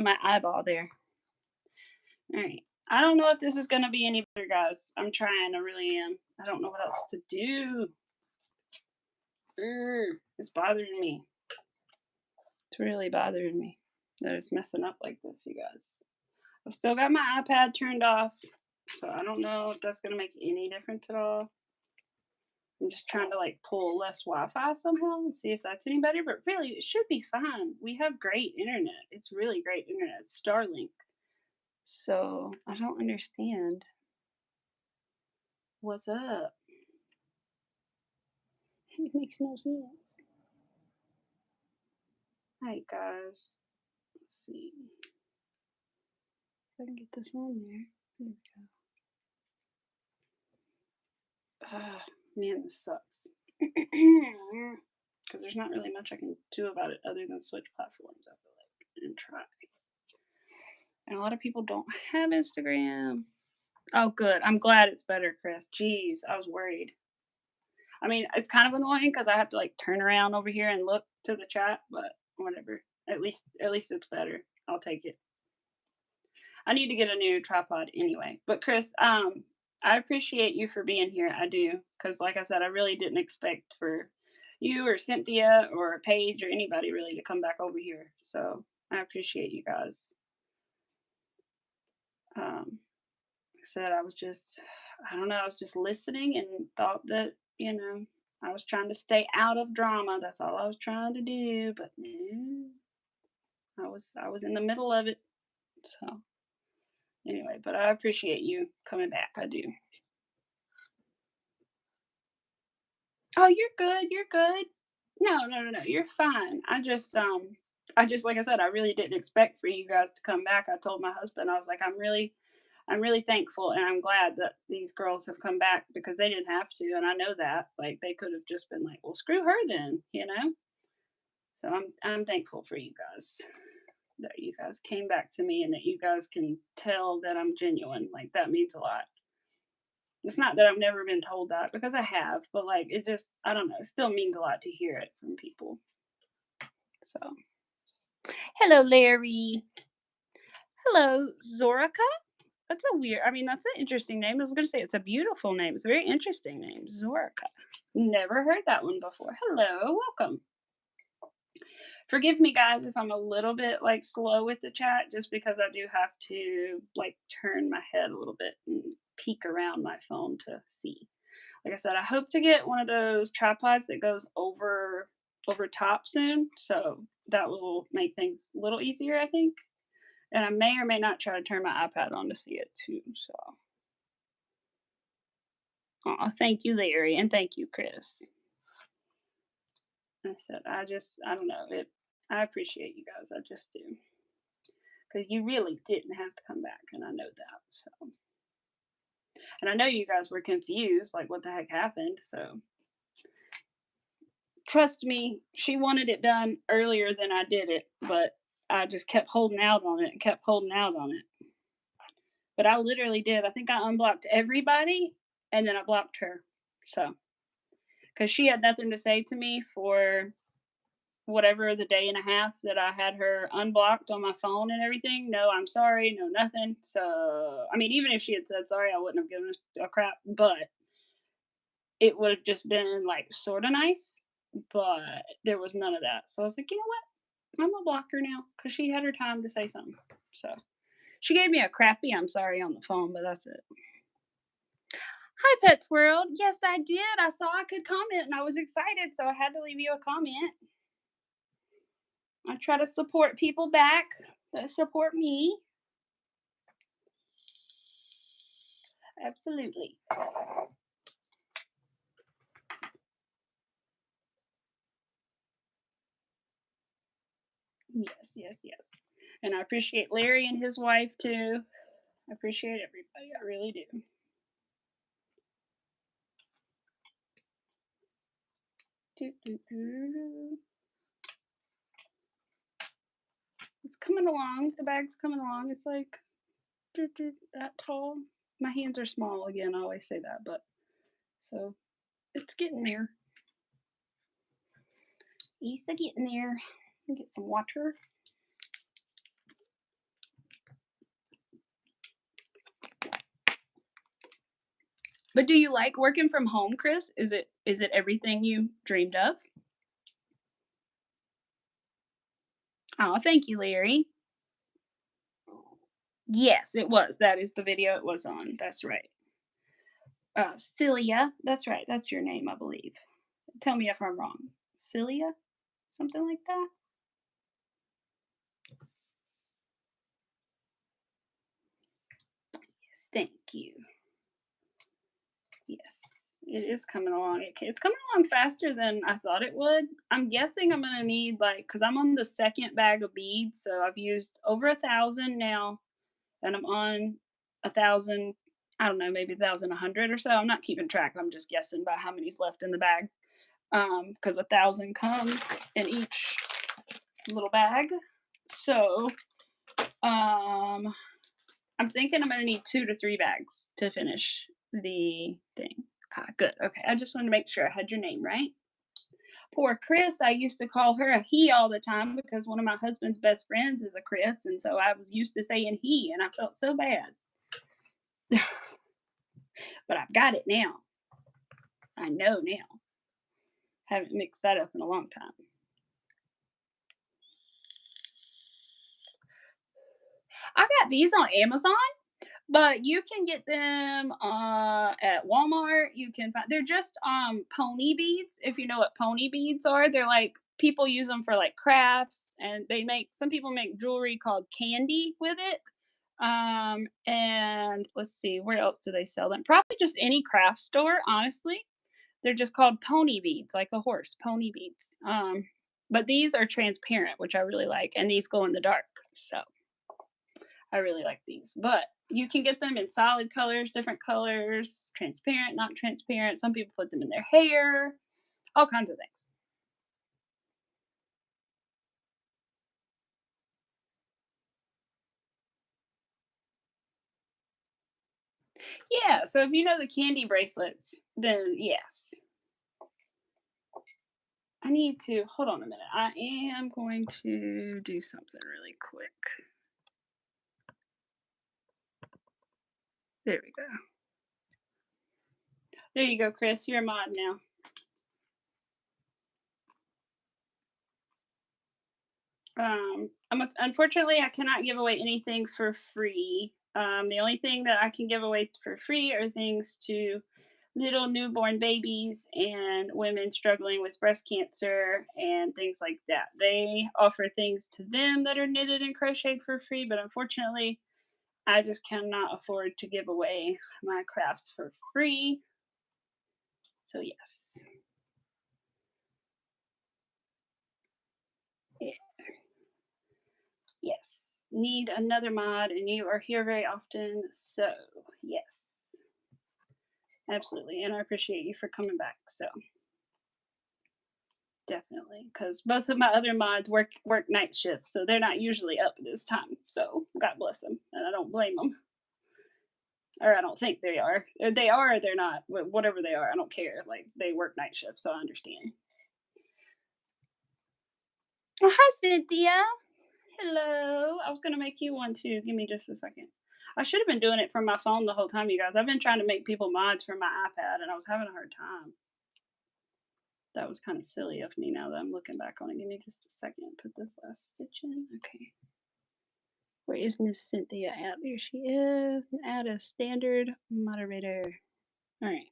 my eyeball there. All right. I don't know if this is going to be any better, guys. I'm trying. I really am. I don't know what else to do. It's bothering me. It's really bothering me that it's messing up like this, you guys. I've still got my iPad turned off, so I don't know if that's going to make any difference at all. I'm just trying to like pull less Wi-Fi somehow and see if that's any better. But really, it should be fine. We have great internet. It's really great internet. It's Starlink. So I don't understand what's up. It makes no sense. Alright, guys. Let's see if I can get this on there. There we go. Ah, man, this sucks. Because there's not really much I can do about it other than switch platforms, I feel like, and try. And a lot of people don't have Instagram. Oh, good. I'm glad it's better, Chris. Jeez, I was worried. I mean, it's kind of annoying because I have to like turn around over here and look to the chat, but whatever. At least it's better. I'll take it. I need to get a new tripod anyway. But Chris, I appreciate you for being here. I do, because like I said, I really didn't expect for you or Cynthia or Paige or anybody really to come back over here. So I appreciate you guys. Like I said, I don't know, I was just listening and thought that, I was trying to stay out of drama. That's all I was trying to do. But no, I was in the middle of it. So anyway, but I appreciate you coming back. I do. Oh, you're good. You're good. No, no, no, no. You're fine. I just like I said, I really didn't expect for you guys to come back. I told my husband, I was like, I'm really thankful and I'm glad that these girls have come back because they didn't have to, and I know that. Like they could have just been like, well, screw her then. So I'm thankful for you guys that you guys came back to me and that you guys can tell that I'm genuine. Like that means a lot. It's not that I've never been told that because I have, but like it just I don't know, it still means a lot to hear it from people. So, hello Larry. Hello Zorica. That's an interesting name. I was going to say it's a beautiful name. It's a very interesting name, Zorica. Never heard that one before. Hello, welcome. Forgive me, guys, if I'm a little bit like slow with the chat, just because I do have to like turn my head a little bit and peek around my phone to see. Like I said, I hope to get one of those tripods that goes over top soon, so that will make things a little easier, I think. And I may or may not try to turn my iPad on to see it too. So, thank you, Larry, and thank you, Chris. I said, I don't know. I appreciate you guys. I just do. Because you really didn't have to come back, and I know that. So, and I know you guys were confused, like what the heck happened. So, trust me, she wanted it done earlier than I did it, but I just kept holding out on it and kept holding out on it. But I literally did. I think I unblocked everybody and then I blocked her. So, because she had nothing to say to me for whatever the day and a half that I had her unblocked on my phone and everything. No, I'm sorry, no nothing. So, I mean, even if she had said sorry, I wouldn't have given a crap, but it would have just been like sort of nice, but there was none of that. So I was like, you know what? I'm gonna block her now because she had her time to say something. So she gave me a crappy I'm sorry on the phone, but that's it. Hi, Pets World. Yes, I did. I saw I could comment and I was excited, so I had to leave you a comment. I try to support people back that support me. Absolutely. Yes, yes, yes. And I appreciate Larry and his wife too. I appreciate everybody. I really do. It's coming along. The bag's coming along. It's like that tall. My hands are small again. I always say that, but so it's getting there. It's getting there. Get some water. But do you like working from home, Chris? Is it everything you dreamed of? Oh, thank you, Larry. Yes, it was. That is the video it was on. That's right. Celia. That's right. That's your name, I believe. Tell me if I'm wrong. Celia? Something like that? Yes, thank you. Yes, it is coming along. It's coming along faster than I thought it would. I'm guessing I'm gonna need like because I'm on the second bag of beads, so I've used over 1,000 now, and I'm on 1,000. I don't know, maybe 1,100 or so. I'm not keeping track. I'm just guessing by how many's left in the bag. Because 1,000 comes in each little bag. So, um, I'm thinking I'm gonna need 2 to 3 bags to finish the thing. Ah, good. Okay. I just wanted to make sure I had your name right. Poor Chris, I used to call her a he all the time because one of my husband's best friends is a Chris, and so I was used to saying he, and I felt so bad. But I've got it now. I know now. Haven't mixed that up in a long time. I got these on Amazon. But you can get them, at Walmart, you can find they're just, pony beads, if you know what pony beads are, they're like people use them for, like, crafts, and they make some people make jewelry called candy with it, and let's see, where else do they sell them? Probably just any craft store, honestly. They're just called pony beads, like a horse, pony beads, but these are transparent, which I really like, and these glow in the dark, so I really like these. But you can get them in solid colors, different colors, transparent, not transparent. Some people put them in their hair, all kinds of things. Yeah, so if you know the candy bracelets, then yes. I need to hold on a minute. I am going to do something really quick. There we go. There you go, Chris. You're a mod now. Unfortunately, I cannot give away anything for free. The only thing that I can give away for free are things to little newborn babies and women struggling with breast cancer and things like that. They offer things to them that are knitted and crocheted for free, but unfortunately, I just cannot afford to give away my crafts for free. So, yes. Yeah. Yes. Need another mod, and you are here very often. So, yes. Absolutely, and I appreciate you for coming back. So definitely, because both of my other mods work night shifts, so they're not usually up this time. So God bless them, and I don't blame them, or I don't think they are. They are, or they're not. Whatever they are, I don't care. Like they work night shifts, so I understand. Oh, hi, Cynthia. Hello. I was gonna make you one too. Give me just a second. I should have been doing it from my phone the whole time, you guys. I've been trying to make people mods from my iPad, and I was having a hard time. That was kind of silly of me now that I'm looking back on it. Give me just a second. Put this last stitch in. Okay. Where is Miss Cynthia at? There she is. Add a standard moderator. All right.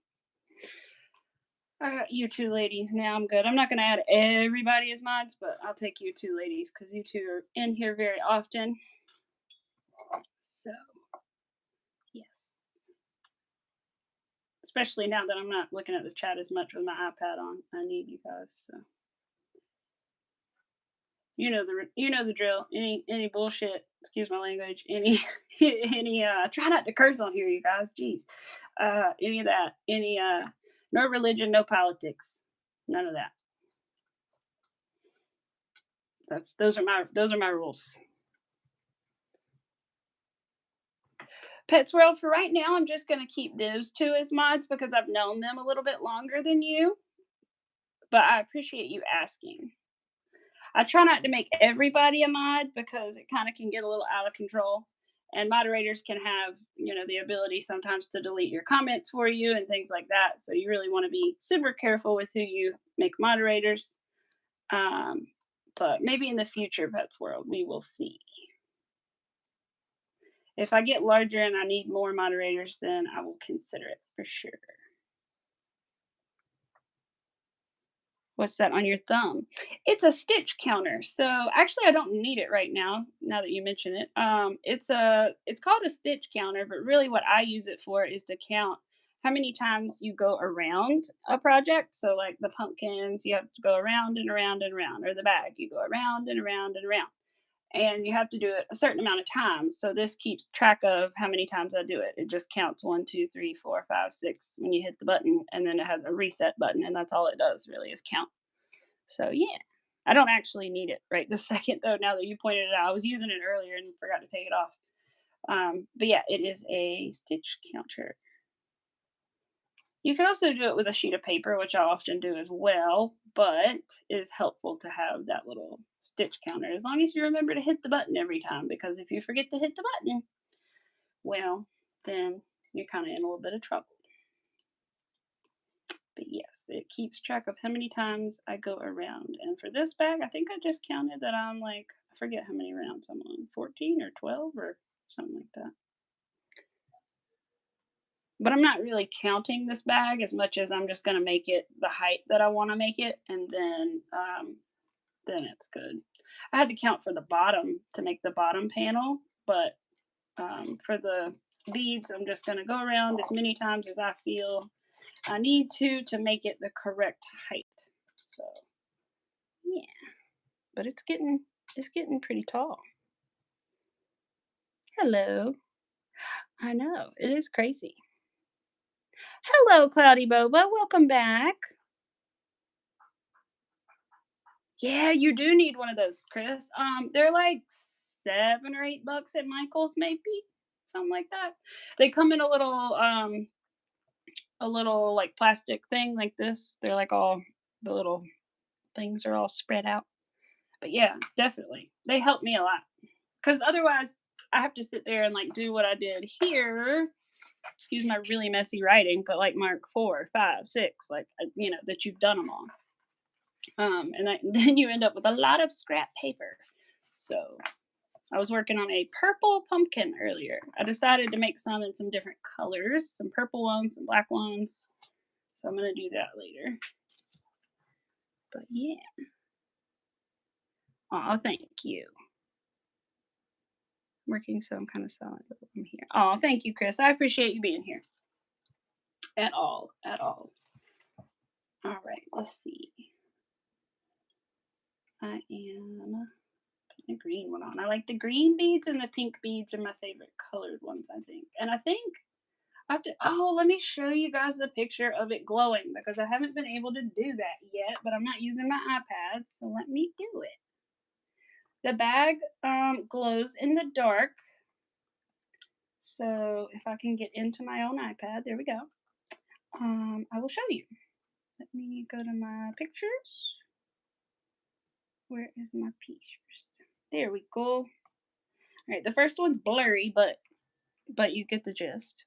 I got you two ladies. Now I'm good. I'm not going to add everybody as mods, but I'll take you two ladies because you two are in here very often. So, yes. Especially now that I'm not looking at the chat as much with my iPad on. I need you guys. So. You know the drill. Any bullshit. Excuse my language. Any any try not to curse on here, you guys. Jeez. Any of that. Any no religion, no politics. None of that. Those are my rules. Pets World for right now. I'm just gonna keep those two as mods because I've known them a little bit longer than you. But I appreciate you asking. I try not to make everybody a mod because it kind of can get a little out of control. And moderators can have, the ability sometimes to delete your comments for you and things like that. So you really want to be super careful with who you make moderators. Um, but maybe in the future, Pets World, we will see. If I get larger and I need more moderators, then I will consider it for sure. What's that on your thumb? It's a stitch counter. So actually, I don't need it right now. Now that you mention it, it's called a stitch counter, but really what I use it for is to count how many times you go around a project. So like the pumpkins, you have to go around and around and around, or the bag, you go around and around and around, and you have to do it a certain amount of times. So this keeps track of how many times I do it. It just counts 1, 2, 3, 4, 5, 6 when you hit the button, and then it has a reset button, and that's all it does really is count. So yeah, I don't actually need it right this second though. Now that you pointed it out, I was using it earlier and forgot to take it off. But yeah, it is a stitch counter. You can also do it with a sheet of paper, which I often do as well, but it is helpful to have that little stitch counter as long as you remember to hit the button every time, because if you forget to hit the button, well, then you're kind of in a little bit of trouble. But yes, it keeps track of how many times I go around. And for this bag, I think I just counted that I'm like, I forget how many rounds I'm on, 14 or 12 or something like that. But I'm not really counting this bag as much as I'm just going to make it the height that I want to make it. And then it's good. I had to count for the bottom to make the bottom panel, but for the beads, I'm just going to go around as many times as I feel I need to make it the correct height. So yeah, but it's getting pretty tall. Hello. I know it is crazy. Hello, Cloudy Boba. Welcome back. Yeah, you do need one of those, Chris. They're like $7 or $8 at Michael's, maybe something like that. They come in a little like plastic thing like this. They're like all the little things are all spread out. But yeah, definitely they help me a lot because otherwise I have to sit there and like do what I did here. Excuse my really messy writing, but like mark 4, 5, 6, like that you've done them all. And then you end up with a lot of scrap paper. So I was working on a purple pumpkin earlier. I decided to make some in some different colors, some purple ones, some black ones. So I'm gonna do that later. But yeah. Oh, thank you. Working, so I'm kind of silent, but I'm here. Oh, thank you, Chris. I appreciate you being here. At all, at all. All right, let's see. I am putting a green one on. I like the green beads, and the pink beads are my favorite colored ones, I think. And I think I have to. Oh, let me show you guys the picture of it glowing because I haven't been able to do that yet. But I'm not using my iPad, so let me do it. The bag glows in the dark. So if I can get into my own iPad, there we go. I will show you. Let me go to my pictures. Where is my pictures? There we go. All right, the first one's blurry, but you get the gist.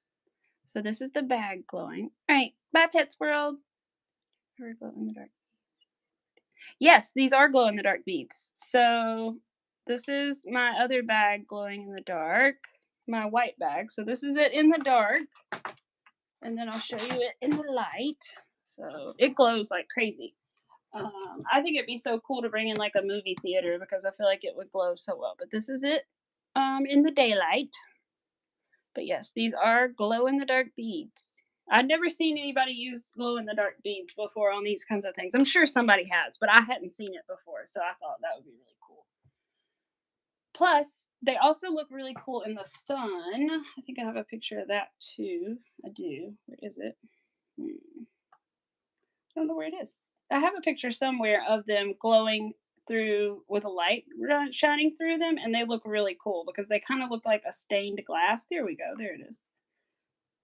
So this is the bag glowing. All right, bye, Pets World. Or glow in the dark. Yes, these are glow in the dark beads. So this is my other bag glowing in the dark, my white bag. So this is it in the dark, and then I'll show you it in the light. So it glows like crazy. I think it'd be so cool to bring in like a movie theater because I feel like it would glow so well. But this is it in the daylight. But yes, these are glow in the dark beads. I'd never seen anybody use glow in the dark beads before on these kinds of things. I'm sure somebody has, but I hadn't seen it before, so I thought that would be really cool. Plus, they also look really cool in the sun. I think I have a picture of that too. I do. Where is it? I don't know where it is. I have a picture somewhere of them glowing through with a light shining through them, and they look really cool because they kind of look like a stained glass. There we go. There it is.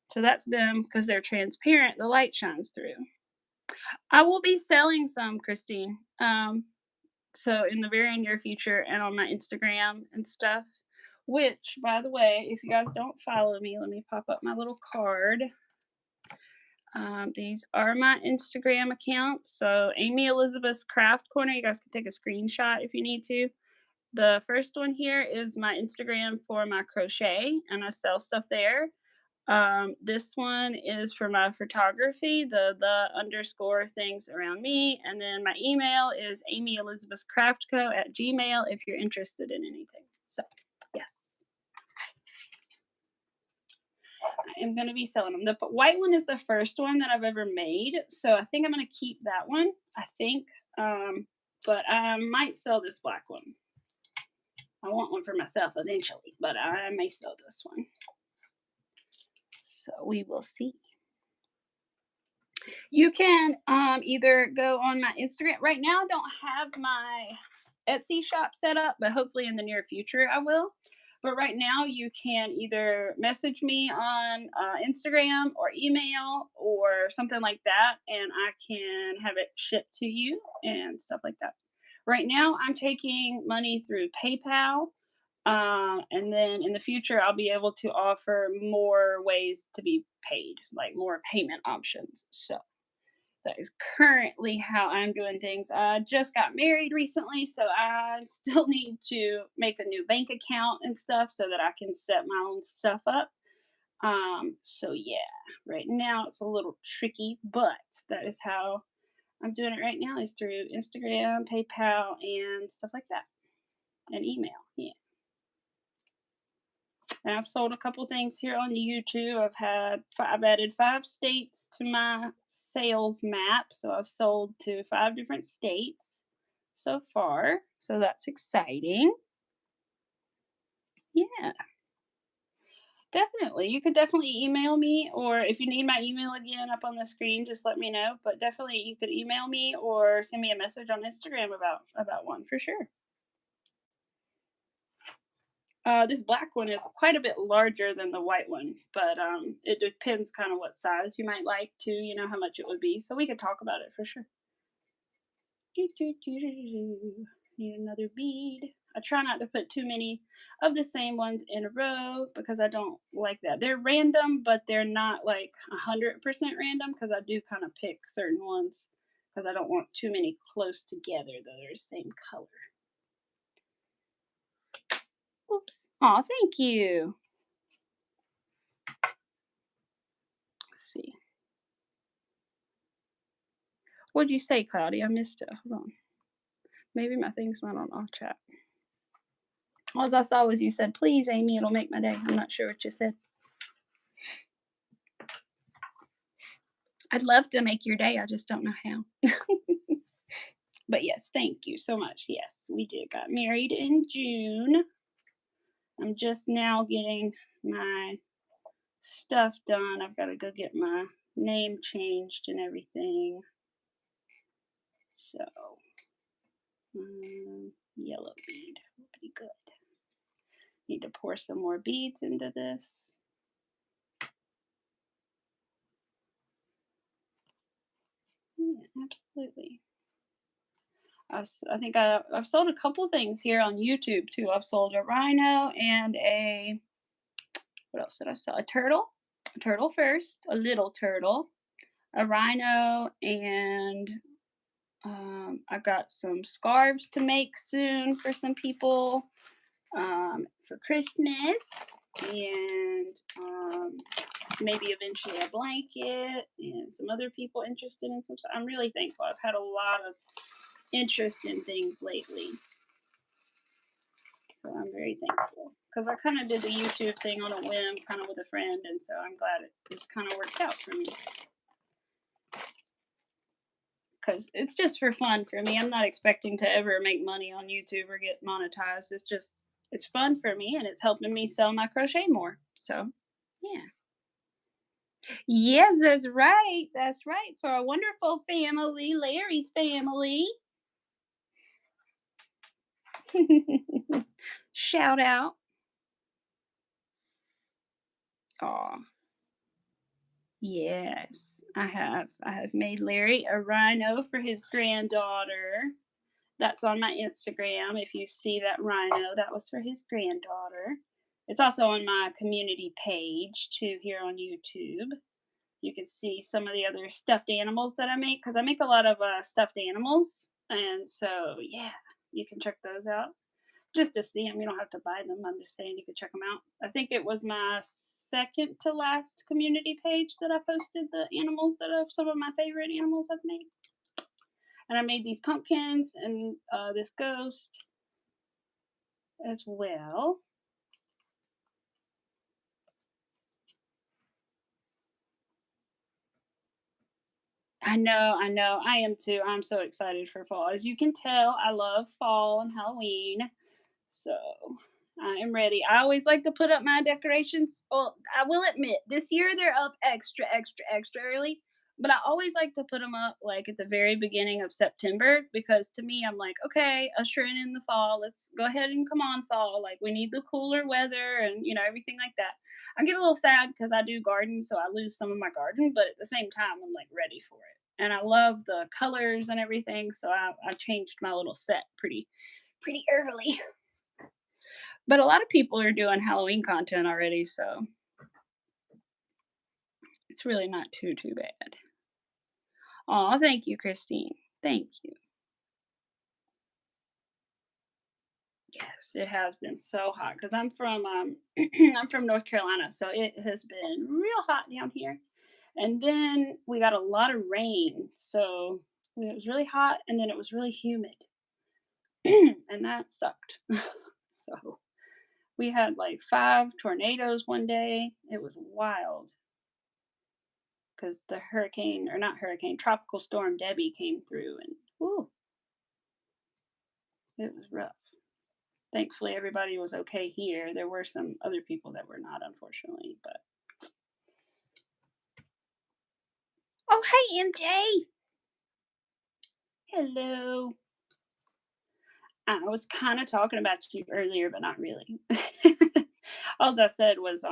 So that's them because they're transparent. The light shines through. I will be selling some, Christine. So in the very near future and on my Instagram and stuff. which, by the way, if you guys don't follow me, let me pop up my little card. These are my Instagram accounts. So Amy Elizabeth's Craft Corner. You guys can take a screenshot if you need to. The first one here is my Instagram for my crochet, and I sell stuff there. This one is for my photography, the underscore things around me, and then my email is amyelizabethcraftco@gmail if you're interested in anything. So, yes, I am going to be selling them. The white one is the first one that I've ever made, so I think I'm going to keep that one. I think, but I might sell this black one. I want one for myself eventually, but I may sell this one. So we will see. You can either go on my Instagram. Right now, I don't have my Etsy shop set up, but hopefully in the near future I will. But right now, you can either message me on Instagram or email or something like that, and I can have it shipped to you and stuff like that. Right now, I'm taking money through PayPal. And then in the future, I'll be able to offer more ways to be paid, like more payment options. So that is currently how I'm doing things. I just got married recently, so I still need to make a new bank account and stuff so that I can set my own stuff up. So yeah, right now it's a little tricky, but that is how I'm doing it right now is through Instagram, PayPal, and stuff like that, and email. Yeah. And I've sold a couple things here on YouTube. I've added 5 states to my sales map, so I've sold to 5 different states so far. So that's exciting. Yeah. Definitely. You could definitely email me, or if you need my email again up on the screen, just let me know. But definitely you could email me or send me a message on Instagram about one for sure. This black one is quite a bit larger than the white one, but it depends kind of what size you might like to, how much it would be. So we could talk about it for sure. Need another bead. I try not to put too many of the same ones in a row because I don't like that. They're random, but they're not like 100% random because I do kind of pick certain ones because I don't want too many close together that are the same color. Oops. Oh, thank you. Let's see. What'd you say, Cloudy? I missed it. Hold on. Maybe my thing's not on all chat. All I saw was you said, please, Amy, it'll make my day. I'm not sure what you said. I'd love to make your day. I just don't know how. But yes, thank you so much. Yes, we did. Got married in June. I'm just now getting my stuff done. I've got to go get my name changed and everything. So, yellow bead would be good. Need to pour some more beads into this. Yeah, absolutely. I think I've sold a couple things here on YouTube too. I've sold a rhino and what else did I sell? A turtle first, a little turtle, a rhino, and I got some scarves to make soon for some people for Christmas, and maybe eventually a blanket and some other people interested in some stuff. I'm really thankful. I've had a lot of interest in things lately. So I'm very thankful because I kind of did the YouTube thing on a whim, kind of with a friend, and so I'm glad it just kind of worked out for me. Because it's just for fun for me. I'm not expecting to ever make money on YouTube or get monetized. It's fun for me, and it's helping me sell my crochet more. So, yeah. Yes, that's right. That's right. For a wonderful family, Larry's family. Shout out. Aw. Yes. I have made Larry a rhino for his granddaughter. That's on my Instagram. If you see that rhino, that was for his granddaughter. It's also on my community page too here on YouTube. You can see some of the other stuffed animals that I make because I make a lot of stuffed animals. And so, yeah, you can check those out just to see them. You don't have to buy them. I'm just saying you can check them out. I think it was my second to last community page that I posted the animals that are some of my favorite animals I've made. And I made these pumpkins and this ghost as well. I know, I know. I am too. I'm so excited for fall. As you can tell, I love fall and Halloween. So I am ready. I always like to put up my decorations. Well, I will admit, this year they're up extra, extra, extra early. But I always like to put them up like at the very beginning of September because to me, I'm like, okay, ushering in the fall. Let's go ahead and come on, fall. Like, we need the cooler weather and, everything like that. I get a little sad because I do garden, so I lose some of my garden. But at the same time, I'm like ready for it. And I love the colors and everything. So I changed my little set pretty early. But a lot of people are doing Halloween content already, so it's really not too bad. Aw, thank you, Christine. Thank you. Yes, it has been so hot because I'm from I'm from North Carolina, so it has been real hot down here. And then we got a lot of rain, so it was really hot, and then it was really humid, and that sucked. So we had like 5 tornadoes one day. It was wild. Because the hurricane, or not hurricane, tropical storm Debbie came through, and whoo, it was rough. Thankfully, everybody was okay here. There were some other people that were not, unfortunately. But oh, hey, MJ. Hello. I was kind of talking about you earlier, but not really. All I said was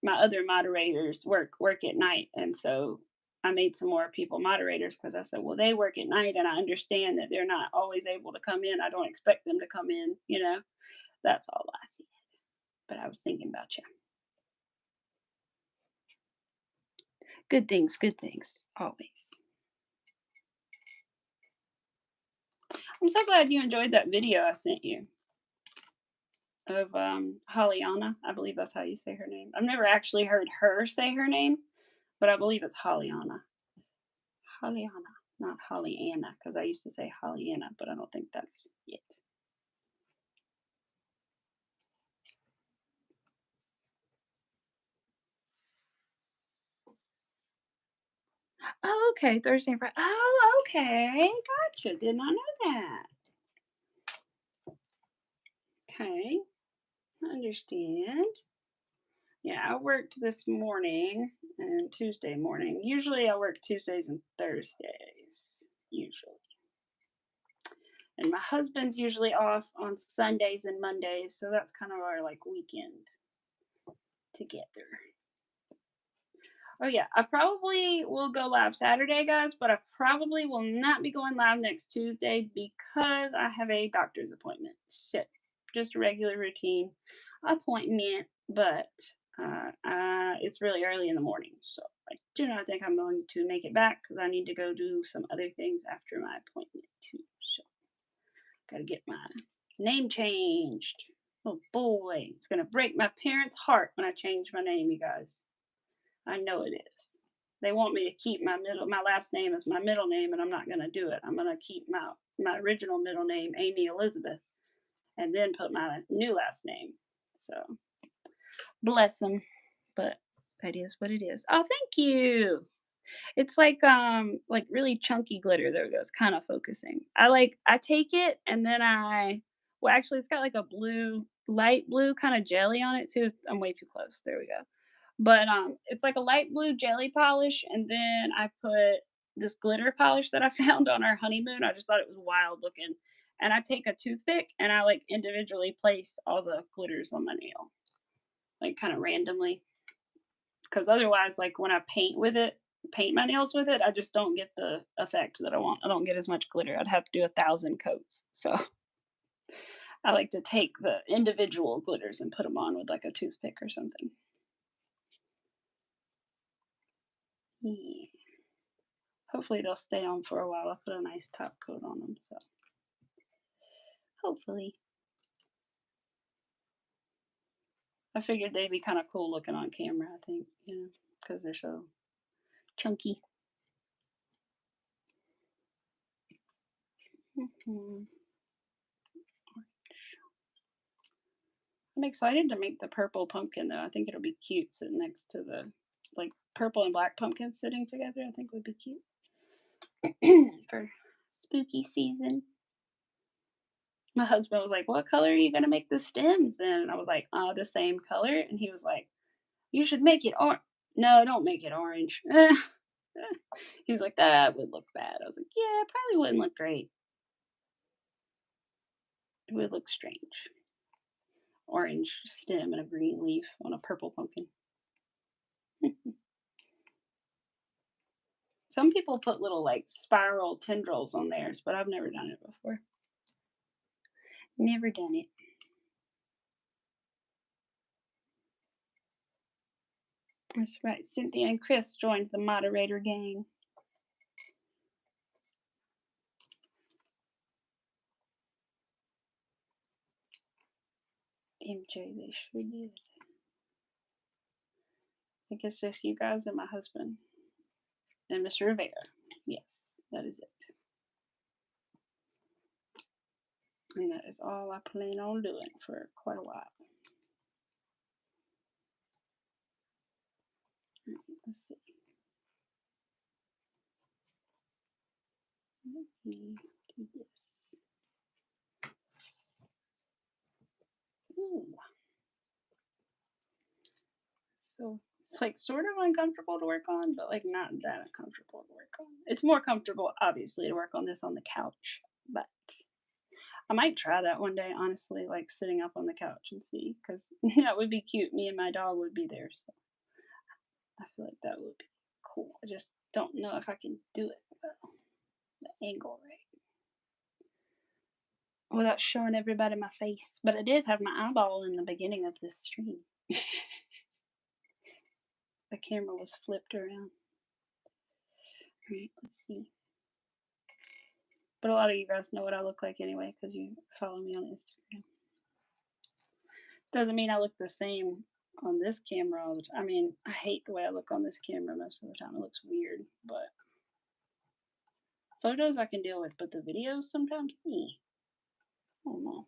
my other moderators work at night, and so I made some more people moderators because I said, well, they work at night, and I understand that they're not always able to come in. I don't expect them to come in. That's all I see. But I was thinking about you. Good things, always. I'm so glad you enjoyed that video I sent you of Hollyana. I believe that's how you say her name. I've never actually heard her say her name, but I believe it's Hollyana. Hollyana, not Hollyanna, because I used to say Hollyanna, but I don't think that's it. Oh, okay, Thursday and Friday. Oh, okay, gotcha. Did not know that. Okay, I understand. Yeah, I worked this morning and Tuesday morning. Usually I work Tuesdays and Thursdays, usually. And my husband's usually off on Sundays and Mondays, so that's kind of our like weekend together. Oh yeah, I probably will go live Saturday, guys, but I probably will not be going live next Tuesday because I have a doctor's appointment. Shit, just a regular routine appointment, but it's really early in the morning, so I do not think I'm going to make it back because I need to go do some other things after my appointment too. So, gotta get my name changed. Oh boy, it's gonna break my parents' heart when I change my name, you guys. I know it is. They want me to keep my last name as my middle name, and I'm not gonna do it. I'm gonna keep my original middle name, Amy Elizabeth, and then put my new last name. So bless them, but that is what it is. Oh, thank you. It's like really chunky glitter. There it goes, kind of focusing. I take it and then well actually it's got like a blue, light blue kind of jelly on it too. I'm way too close. There we go. But it's like a light blue jelly polish, and then I put this glitter polish that I found on our honeymoon. I just thought it was wild looking. And I take a toothpick and I like individually place all the glitters on my nail, like kind of randomly. Because otherwise, like when I paint my nails with it, I just don't get the effect that I want. I don't get as much glitter. I'd have to do 1,000 coats. So I like to take the individual glitters and put them on with like a toothpick or something. Yeah. Hopefully they'll stay on for a while. I'll put a nice top coat on them. So hopefully. I figured they'd be kind of cool looking on camera, I think, because they're so chunky. I'm excited to make the purple pumpkin though. I think it'll be cute sitting next to the like purple and black pumpkins sitting together. I think would be cute for spooky season. My husband was like, "What color are you gonna make the stems then?" And I was like, the same color." And he was like, "You should make it orange." No, don't make it orange. He was like, "That would look bad." I was like, "Yeah, it probably wouldn't look great. It would look strange. Orange stem and a green leaf on a purple pumpkin." Some people put little like spiral tendrils on theirs, but I've never done it before. Never done it. That's right. Cynthia and Chris joined the moderator gang. MJ, they sure did. I guess just you guys and my husband and Mr. Rivera. Yes, that is it. And that is all I plan on doing for quite a while. All right, let's see. Let me do this. Ooh. So it's like sort of uncomfortable to work on, but like not that uncomfortable to work on. It's more comfortable, obviously, to work on this on the couch, but I might try that one day, honestly, like sitting up on the couch and see, because that would be cute. Me and my dog would be there, so I feel like that would be cool. I just don't know if I can do it well, the angle right, without showing everybody my face. But I did have my eyeball in the beginning of this stream. The camera was flipped around. Right, let's see. But a lot of you guys know what I look like anyway because you follow me on Instagram. Doesn't mean I look the same on this camera all the time. I mean, I hate the way I look on this camera most of the time. It looks weird, but photos I can deal with, but the videos sometimes, I don't know.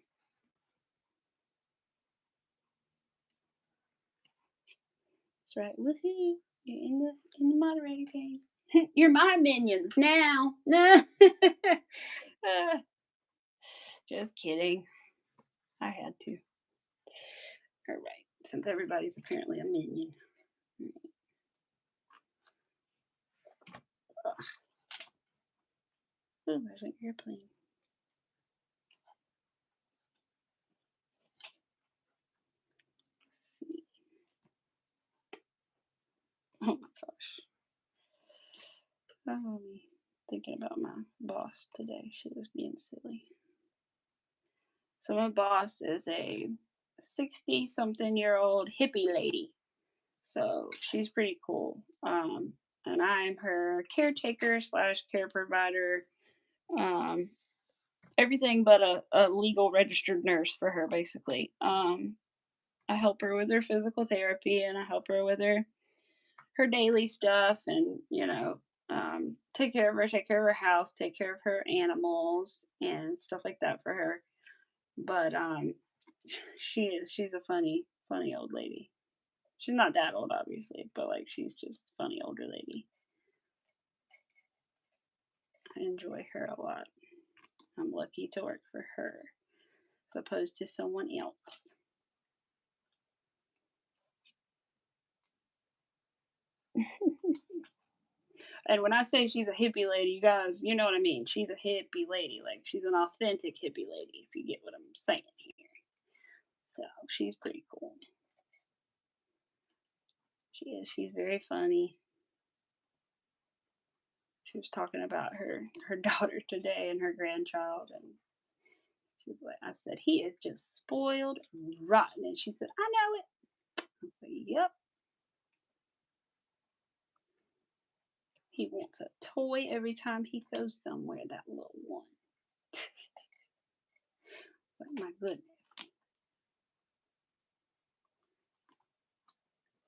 That's right. Woohoo! You're in the moderator game. You're my minions now. No. Just kidding. I had to. All right. Since everybody's apparently a minion. Oh, there's an airplane. Let's see. Oh my gosh. Oh, me thinking about my boss today. She was being silly. So my boss is a 60-something-year-old hippie lady. So she's pretty cool. And I'm her caretaker slash care provider. Everything but a legal registered nurse for her, basically. I help her with her physical therapy and I help her with her daily stuff and, take care of her, take care of her house, take care of her animals and stuff like that for her. But she's a funny old lady. She's not that old, obviously, but like she's just a funny older lady. I enjoy her a lot. I'm lucky to work for her as opposed to someone else. And when I say she's a hippie lady, you guys, you know what I mean. She's a hippie lady. Like, she's an authentic hippie lady, if you get what I'm saying here. So, she's pretty cool. She is. She's very funny. She was talking about her daughter today and her grandchild, and She's like, I said, he is just spoiled rotten. And she said, I know it. I said, yep. He wants a toy every time he goes somewhere, that little one. But my goodness.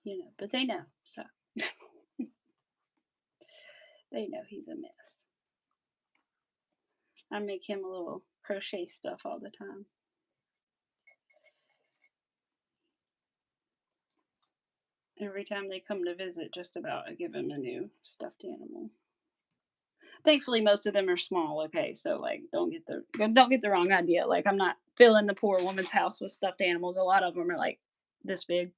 You know, but they know. So they know he's a mess. I make him a little crochet stuff all the time. Every time they come to visit, just about, I give him a new stuffed animal. Thankfully, most of them are small. Okay, so like, don't get the wrong idea. Like, I'm not filling the poor woman's house with stuffed animals. A lot of them are like this big,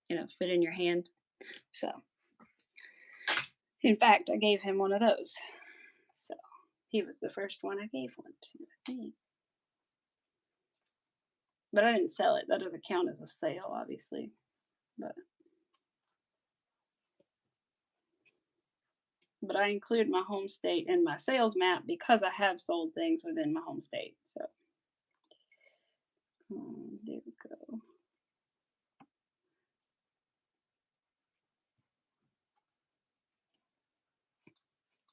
fit in your hand. So, in fact, I gave him one of those. So, he was the first one I gave one to, I think. But I didn't sell it. That doesn't count as a sale, obviously. But I include my home state in my sales map because I have sold things within my home state. So there we go.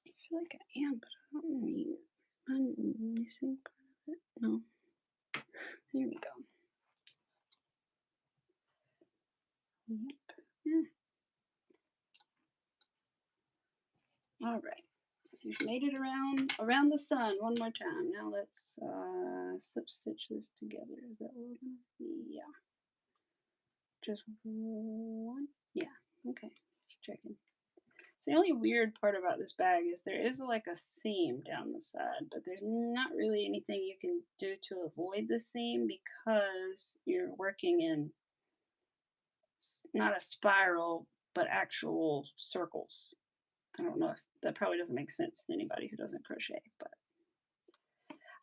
I feel like I am, but I don't need. I'm missing part of it. No. Here we go. Yep. Yeah. All right. You've made it around the sun one more time. Now let's slip stitch this together. Is that what we're gonna? Yeah. Just one. Yeah. Okay. Just checking. So the only weird part about this bag is there is like a seam down the side, but there's not really anything you can do to avoid the seam because you're working in not a spiral, but actual circles. I don't know if that probably doesn't make sense to anybody who doesn't crochet, but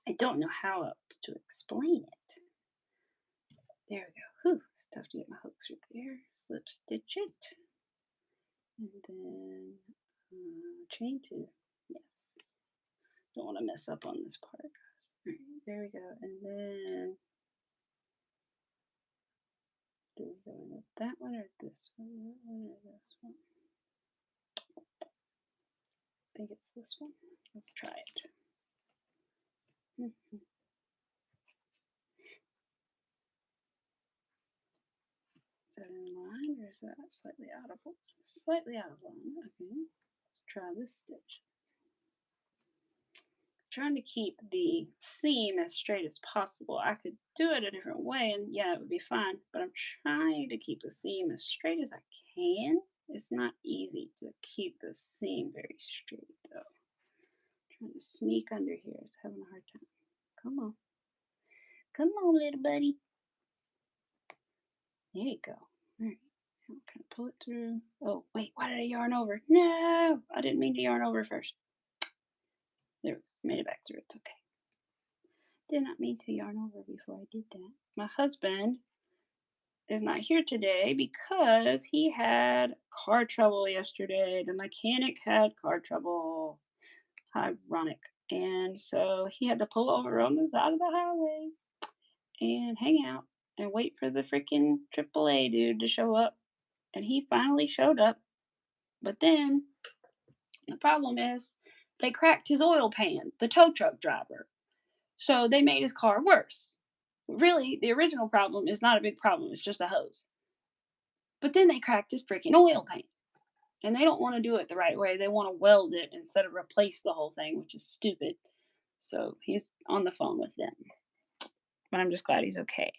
I don't know how else to explain it. There we go. Whew, it's tough to get my hooks right there. Slip stitch it. And then chain 2. Yes. Don't want to mess up on this part. Right, there we go. And then do we go with that one or this one? That one or this one? I think it's this one. Let's try it. Is that in line or is that slightly out of line? Slightly out of line. Okay. Let's try this stitch. Trying to keep the seam as straight as possible. I could do it a different way and yeah, it would be fine, but I'm trying to keep the seam as straight as I can. It's not easy to keep the seam very straight though. Trying to sneak under here is having a hard time. Come on. Come on, little buddy. There you go. All right. Now kind of pull it through. Oh, wait, why did I yarn over? No, I didn't mean to yarn over first. There, made it back through. It's okay. Did not mean to yarn over before I did that. My husband is not here today because he had car trouble yesterday. The mechanic had car trouble. Ironic. And so he had to pull over on the side of the highway and hang out and wait for the freaking AAA dude to show up. And he finally showed up. But then the problem is they cracked his oil pan, the tow truck driver. So they made his car worse. Really, the original problem is not a big problem, it's just a hose. But then they cracked his freaking oil pan. And they don't want to do it the right way. They want to weld it instead of replace the whole thing, which is stupid. So he's on the phone with them. But I'm just glad he's okay.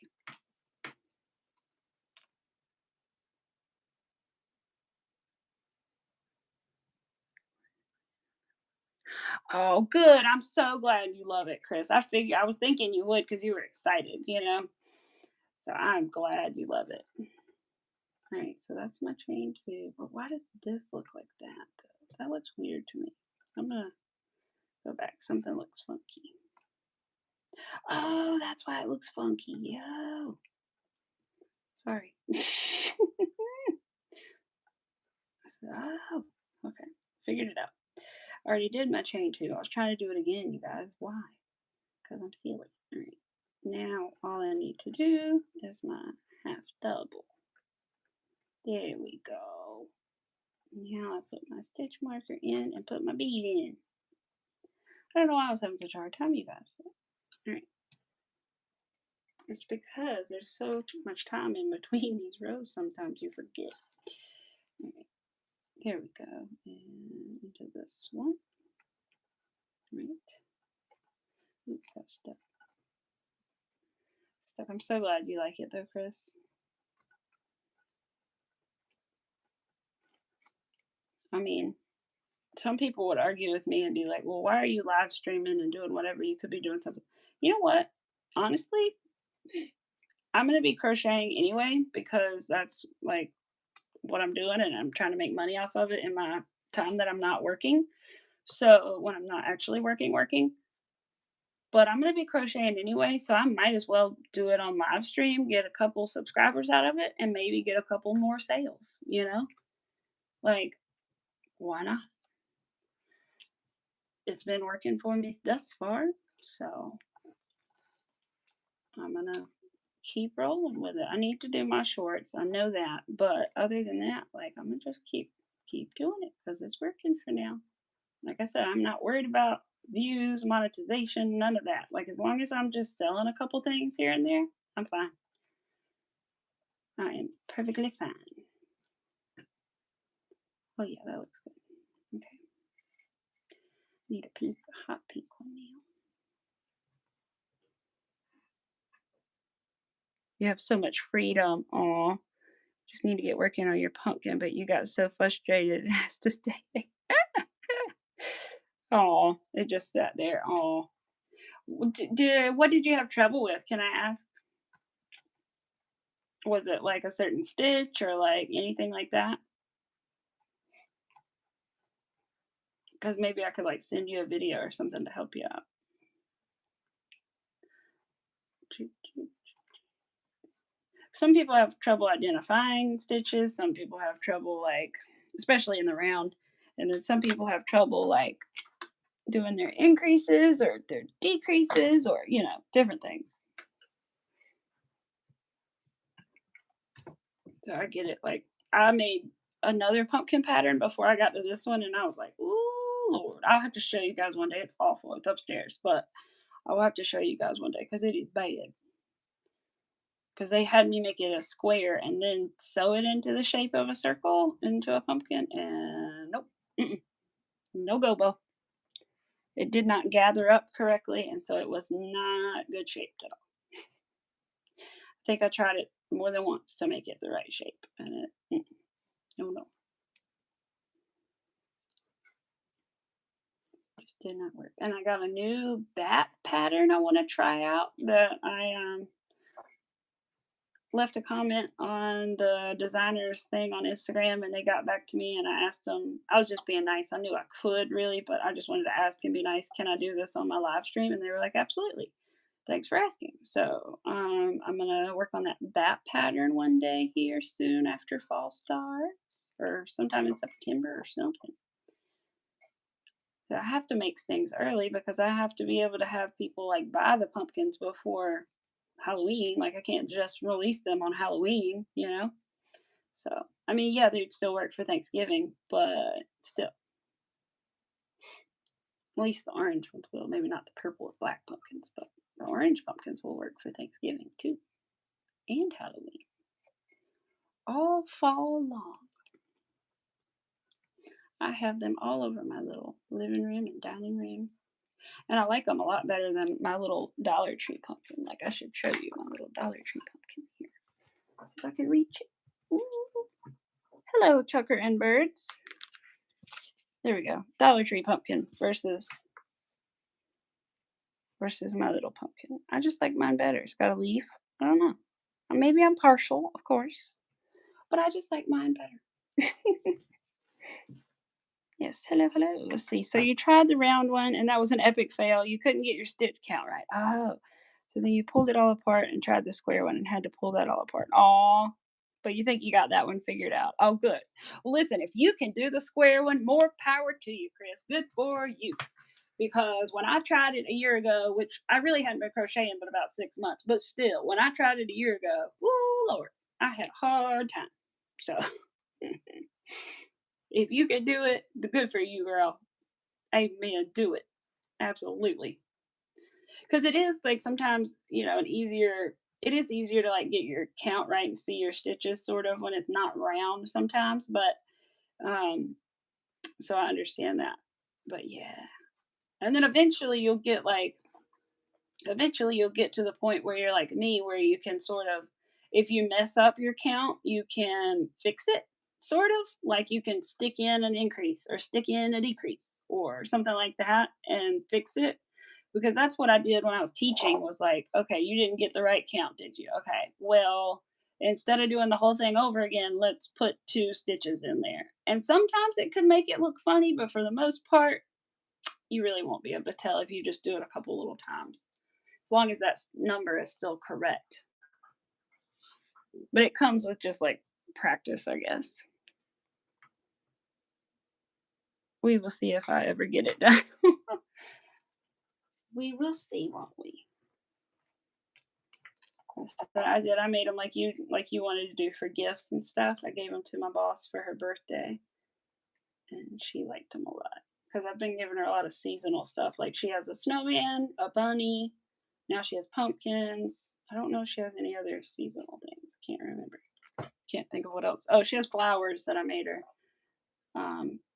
Oh, good. I'm so glad you love it, Chris. I was thinking you would because you were excited. So I'm glad you love it. All right, so that's my chain 2. But why does this look like that? That looks weird to me. I'm gonna go back. Something looks funky. Oh, that's why it looks funky. Yo. Sorry. I said, oh, okay. Figured it out. I already did my chain 2. I was trying to do it again, you guys. Why? Because I'm silly. All right. Now all I need to do is my half double. There we go. Now I put my stitch marker in and put my bead in. I don't know why I was having such a hard time, you guys. All right. It's because there's so much time in between these rows, sometimes you forget. All right. There we go. And into this one. Right. Ooh, got stuck. I'm so glad you like it though, Chris. I mean, some people would argue with me and be like, well, why are you live streaming and doing whatever? You could be doing something. You know what? Honestly, I'm going to be crocheting anyway because that's like what I'm doing and I'm trying to make money off of it in my time that I'm not working. So when I'm not actually working, but I'm going to be crocheting anyway. So I might as well do it on live stream, get a couple subscribers out of it, and maybe get a couple more sales, you know? Like, why not? It's been working for me thus far. So I'm going to keep rolling with it. I need to do my shorts. I know that. But other than that, like I'm gonna just keep doing it because it's working for now. Like I said, I'm not worried about views, monetization, none of that. Like as long as I'm just selling a couple things here and there, I'm fine. I am perfectly fine. Oh yeah, that looks good. Okay. Need a pink, a hot pink one now. You have so much freedom. Aw. Just need to get working on your pumpkin, but you got so frustrated it has to stay there. Oh, it just sat there. Oh, what did you have trouble with? Can I ask? Was it like a certain stitch or like anything like that? Because maybe I could like send you a video or something to help you out. Some people have trouble identifying stitches. Some people have trouble like, especially in the round, and then some people have trouble like doing their increases or their decreases or different things. So I get it. Like I made another pumpkin pattern before I got to this one, and I was like, "Ooh, Lord!" I'll have to show you guys one day. It's awful. It's upstairs, but I'll have to show you guys one day because it is bad. Because they had me make it a square and then sew it into the shape of a circle into a pumpkin, and nope, no go, Bo. It did not gather up correctly, and so it was not good shaped at all. I think I tried it more than once to make it the right shape, and it no. Just did not work. And I got a new bat pattern I want to try out that I left a comment on the designer's thing on Instagram and they got back to me and I asked them, I was just being nice. I knew I could really, but I just wanted to ask and be nice. Can I do this on my live stream? And they were like, absolutely. Thanks for asking. So I'm gonna work on that bat pattern one day here soon after fall starts or sometime in September or something. I have to make things early because I have to be able to have people like buy the pumpkins before Halloween. Like I can't just release them on Halloween. So I mean, yeah, they'd still work for Thanksgiving, but still, at least the orange ones will. Maybe not the purple with black pumpkins, but the orange pumpkins will work for Thanksgiving too, and Halloween. All fall long. I have them all over my little living room and dining room. And I like them a lot better than my little Dollar Tree pumpkin. Like, I should show you my little Dollar Tree pumpkin here. See if I can reach it. Ooh. Hello, Tucker and Birds. There we go. Dollar Tree pumpkin versus my little pumpkin. I just like mine better. It's got a leaf. I don't know. Maybe I'm partial, of course. But I just like mine better. Yes, hello. Let's see. So you tried the round one, and that was an epic fail. You couldn't get your stitch count right. Oh, so then you pulled it all apart and tried the square one and had to pull that all apart. Aw, but you think you got that one figured out. Oh, good. Well, listen, if you can do the square one, more power to you, Chris. Good for you. because when I tried it a year ago, which I really hadn't been crocheting but about 6 months, but still, when I tried it a year ago, woo Lord, I had a hard time. So if you can do it, the good for you, girl. Amen. Do it. Absolutely. Because it is like sometimes, an easier it is easier to like get your count right and see your stitches sort of when it's not round sometimes, but so I understand that. But yeah. And then eventually you'll get to the point where you're like me, where you can sort of, if you mess up your count, you can fix it, sort of like you can stick in an increase or stick in a decrease or something like that and fix it. Because that's what I did when I was teaching, was like, okay, you didn't get the right count, did you? Okay, well, instead of doing the whole thing over again, let's put 2 stitches in there. And sometimes it could make it look funny, but for the most part, you really won't be able to tell if you just do it a couple little times, as long as that number is still correct. But it comes with just like practice, I guess. We will see if I ever get it done. We will see, won't we? But I did. I made them like you wanted to do for gifts and stuff. I gave them to my boss for her birthday, and she liked them a lot because I've been giving her a lot of seasonal stuff. Like she has a snowman, a bunny. Now she has pumpkins. I don't know if she has any other seasonal things. Can't remember. Can't think of what else. Oh, she has flowers that I made her.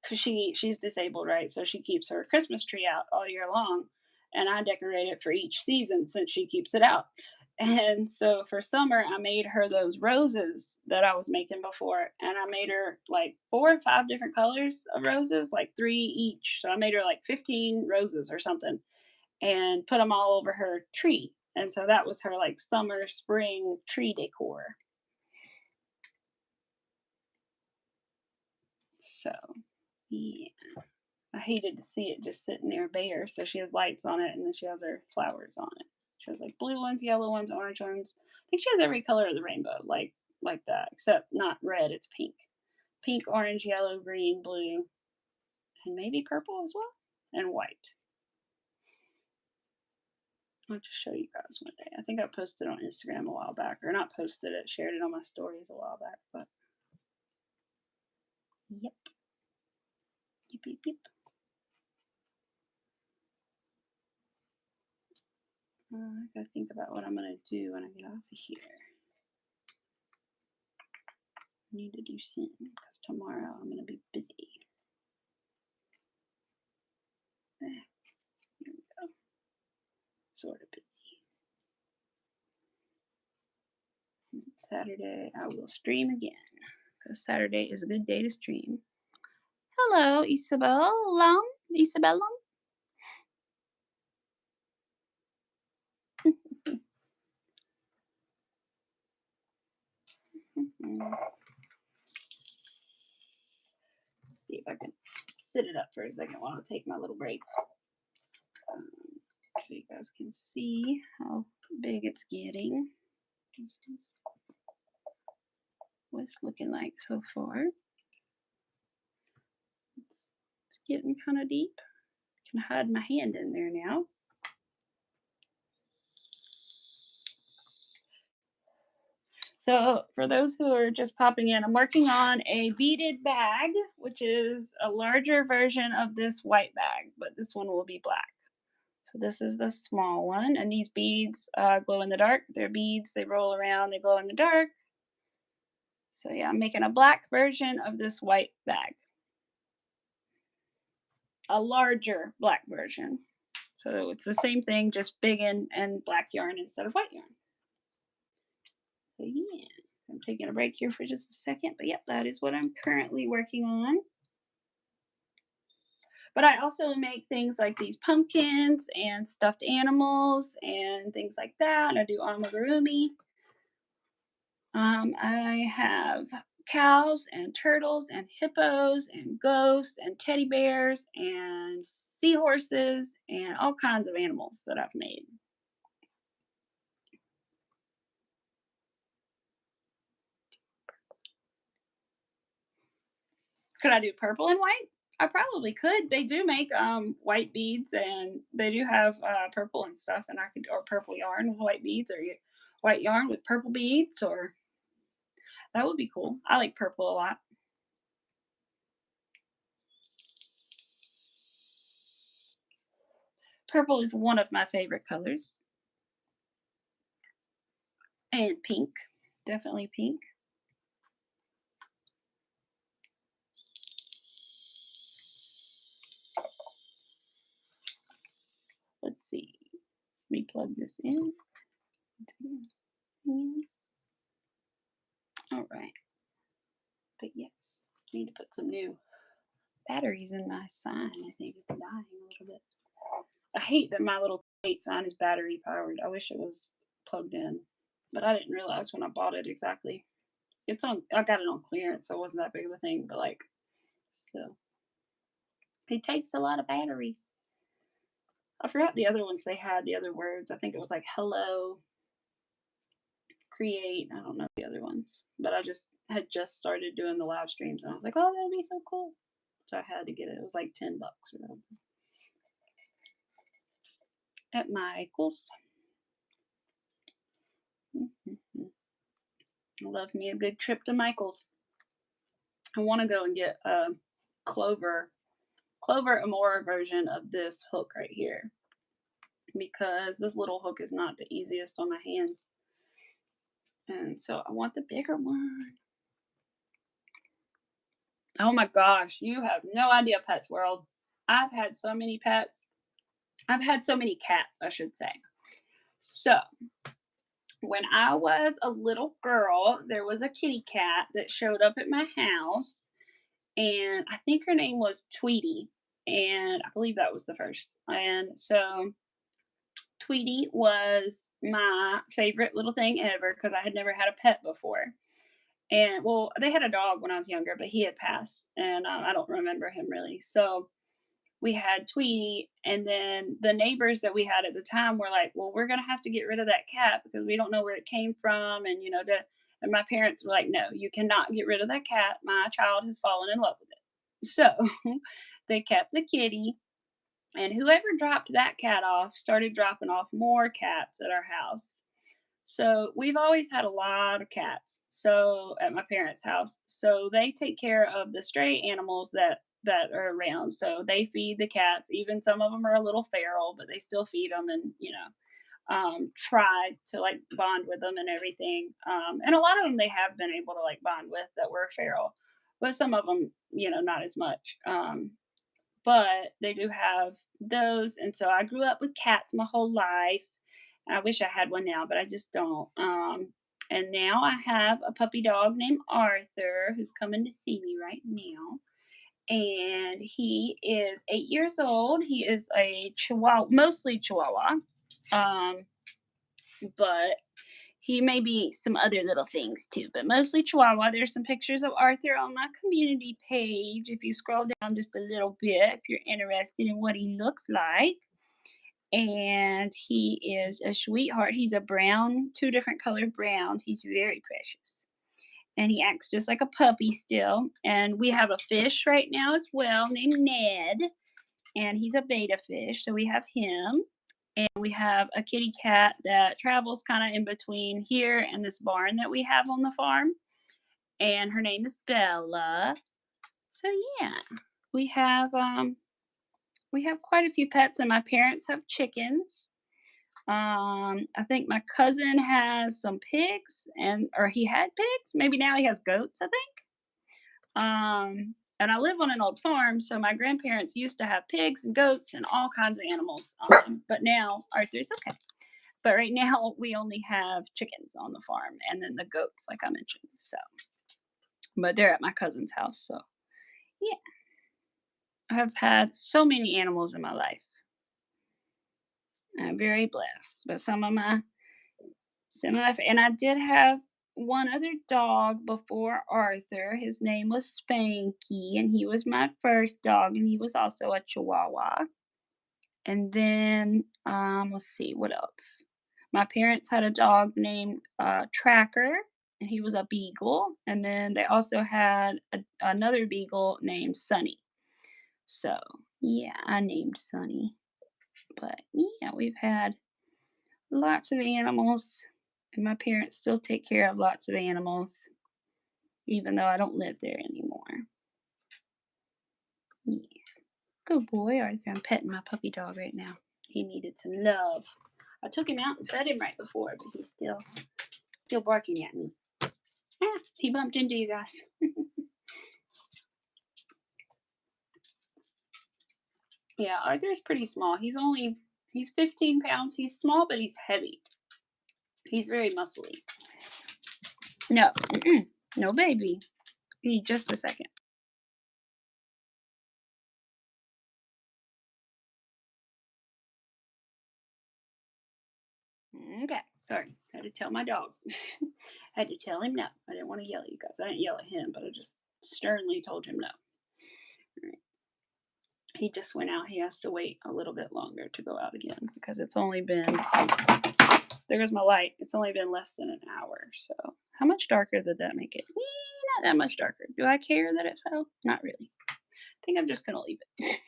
Because she's disabled, right? So she keeps her Christmas tree out all year long, and I decorate it for each season since she keeps it out. And so for summer, I made her those roses that I was making before, and I made her like 4 or 5 different colors of roses, like 3 each. So I made her like 15 roses or something, and put them all over her tree. And so that was her like summer, spring tree decor. So yeah. I hated to see it just sitting there bare. So she has lights on it, and then she has her flowers on it. She has like blue ones, yellow ones, orange ones. I think she has every color of the rainbow, like that, except not red. It's pink, pink, orange, yellow, green, blue, and maybe purple as well, and white. I'll just show you guys one day. I think I posted on Instagram a while back, or not posted it, shared it on my stories a while back. But yep, yep, yep, yep. I gotta think about what I'm gonna do when I get off of here. I need to do soon because tomorrow I'm gonna be busy. Here we go. Sort of busy. Saturday I will stream again because Saturday is a good day to stream. Hello, Isabella. Isabella. Let's see if I can sit it up for a second while I take my little break. So you guys can see how big it's getting. This is what it's looking like so far. It's getting kind of deep. I can hide my hand in there now. So for those who are just popping in, I'm working on a beaded bag, which is a larger version of this white bag, but this one will be black. So this is the small one, and these beads glow in the dark. They're beads, they roll around, they glow in the dark. So yeah, I'm making a black version of this white bag. A larger black version. So it's the same thing, just big and black yarn instead of white yarn. So yeah. I'm taking a break here for just a second, but yep, that is what I'm currently working on. But I also make things like these pumpkins and stuffed animals and things like that. I do amigurumi. I have cows and turtles and hippos and ghosts and teddy bears and seahorses and all kinds of animals that I've made. Could I do purple and white? I probably could. They do make, white beads, and they do have, purple and stuff, and I could or purple yarn with white beads, or white yarn with purple beads, or that would be cool. I like purple a lot. Purple is one of my favorite colors, and pink, definitely pink. Let's see. Let me plug this in. All right. But yes, I need to put some new batteries in my sign. I think it's dying a little bit. I hate that my little 8 sign is battery powered. I wish it was plugged in, but I didn't realize when I bought it exactly. It's on. I got it on clearance, so it wasn't that big of a thing. But like, still, it takes a lot of batteries. I forgot the other ones they had. The other words. I think it was like hello, create. I don't know the other ones, but I just had just started doing the live streams, and I was like, oh, that'd be so cool. So I had to get it. It was like $10 or something at Michael's. I love me a good trip to Michael's. I want to go and get a Clover Amora version of this hook right here because this little hook is not the easiest on my hands. And so I want the bigger one. Oh my gosh, you have no idea, Pets World. I've had so many pets. I've had so many cats, I should say. So, when I was a little girl, there was a kitty cat that showed up at my house, and I think her name was Tweety, and I believe that was the first. And so Tweety was my favorite little thing ever because I had never had a pet before. And well, they had a dog when I was younger, but he had passed, and I don't remember him really. So we had Tweety, and then the neighbors that we had at the time were like, "Well, we're gonna have to get rid of that cat because we don't know where it came from," and and my parents were like, "No, you cannot get rid of that cat. My child has fallen in love with it." So they kept the kitty, and whoever dropped that cat off started dropping off more cats at our house. So we've always had a lot of cats. So at my parents' house, so they take care of the stray animals that are around. So they feed the cats. Even some of them are a little feral, but they still feed them and try to like bond with them and everything. And a lot of them they have been able to like bond with that were feral, but some of them not as much. But they do have those, and so I grew up with cats my whole life. I wish I had one now, but I just don't. And now I have a puppy dog named Arthur who's coming to see me right now. And he is 8 years old. He is a Chihuahua, mostly Chihuahua, um, but he may be some other little things too, but mostly Chihuahua. There's some pictures of Arthur on my community page. If you scroll down just a little bit, if you're interested in what he looks like. And he is a sweetheart. He's a brown, two different colored browns. He's very precious. And he acts just like a puppy still. And we have a fish right now as well named Ned. And he's a beta fish. So we have him. And we have a kitty cat that travels kind of in between here and this barn that we have on the farm. And her name is Bella. So yeah, we have quite a few pets, and my parents have chickens. I think my cousin has some pigs, or he had pigs. Maybe now he has goats, I think. And I live on an old farm, so my grandparents used to have pigs and goats and all kinds of animals. But now Arthur's okay. But right now we only have chickens on the farm, and then the goats, like I mentioned. So, but they're at my cousin's house. So, yeah, I have had so many animals in my life. I'm very blessed. But and I did have one other dog before Arthur. His name was Spanky, and he was my first dog, and he was also a Chihuahua. And then, let's see, what else? My parents had a dog named Tracker, and he was a beagle. And then they also had another beagle named Sunny. So, yeah, I named Sunny. But yeah, we've had lots of animals, and my parents still take care of lots of animals, even though I don't live there anymore. Yeah. Good boy, Arthur. I'm petting my puppy dog right now. He needed some love. I took him out and fed him right before, but he's still barking at me. Ah, he bumped into you guys. Yeah, Arthur's pretty small. He's 15 pounds. He's small, but he's heavy. He's very muscly. No, no, baby. Need just a second. Okay, sorry. Had to tell my dog. Had to tell him no. I didn't want to yell at you guys. I didn't yell at him, but I just sternly told him no. Right. He just went out. He has to wait a little bit longer to go out again because it's only been, there goes my light. It's only been less than an hour. So, how much darker did that make it? Not that much darker. Do I care that it fell? Not really. I think I'm just going to leave it.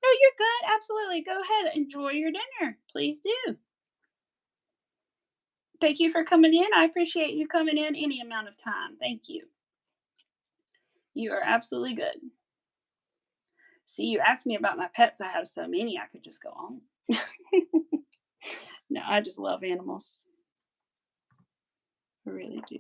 No, you're good. Absolutely. Go ahead. Enjoy your dinner. Please do. Thank you for coming in. I appreciate you coming in any amount of time. Thank you. You are absolutely good. See, you asked me about my pets. I have so many, I could just go on. No, I just love animals. I really do.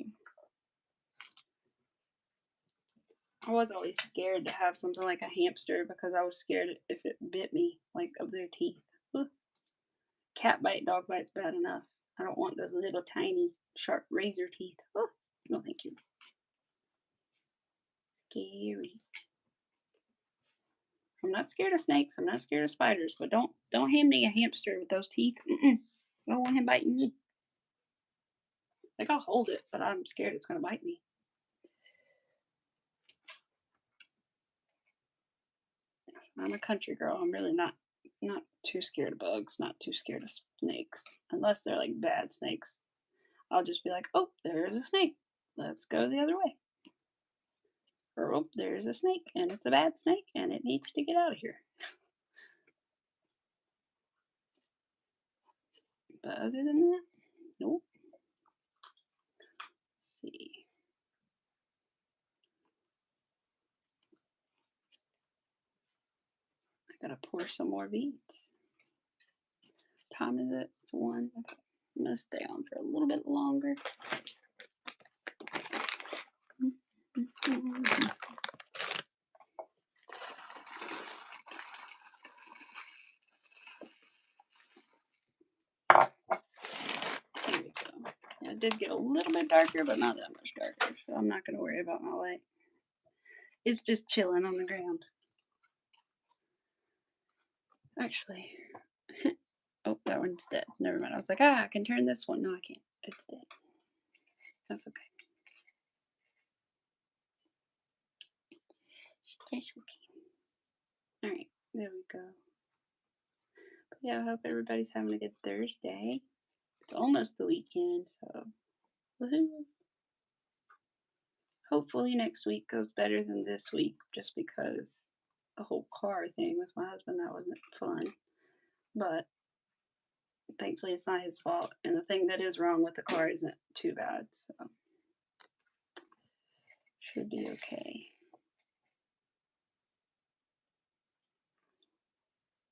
I was always scared to have something like a hamster because I was scared if it bit me, like of their teeth. Ugh. Cat bite, dog bite's bad enough. I don't want those little tiny sharp razor teeth. Oh, no, thank you. Scary. I'm not scared of snakes. I'm not scared of spiders, but don't hand me a hamster with those teeth. I don't want him biting me. Like I'll hold it, but I'm scared it's gonna bite me. I'm a country girl. I'm really not too scared of bugs. Not too scared of snakes, unless they're like bad snakes. I'll just be like, oh, there's a snake. Let's go the other way. Or oh, there's a snake, and it's a bad snake, and it needs to get out of here. But other than that, nope. Let's see. I gotta pour some more beads. Time is it? It's 1. Okay. I'm gonna stay on for a little bit longer. Here we go. It did get a little bit darker, but not that much darker, so I'm not gonna worry about my light. It's just chilling on the ground. Actually, oh, that one's dead. Never mind. I was like, I can turn this one. No, I can't. It's dead. That's okay. That's okay. All right, there we go. But yeah, I hope everybody's having a good Thursday. It's almost the weekend, so woohoo! Hopefully next week goes better than this week, just because the whole car thing with my husband, that wasn't fun. But thankfully it's not his fault, and the thing that is wrong with the car isn't too bad, so should be okay.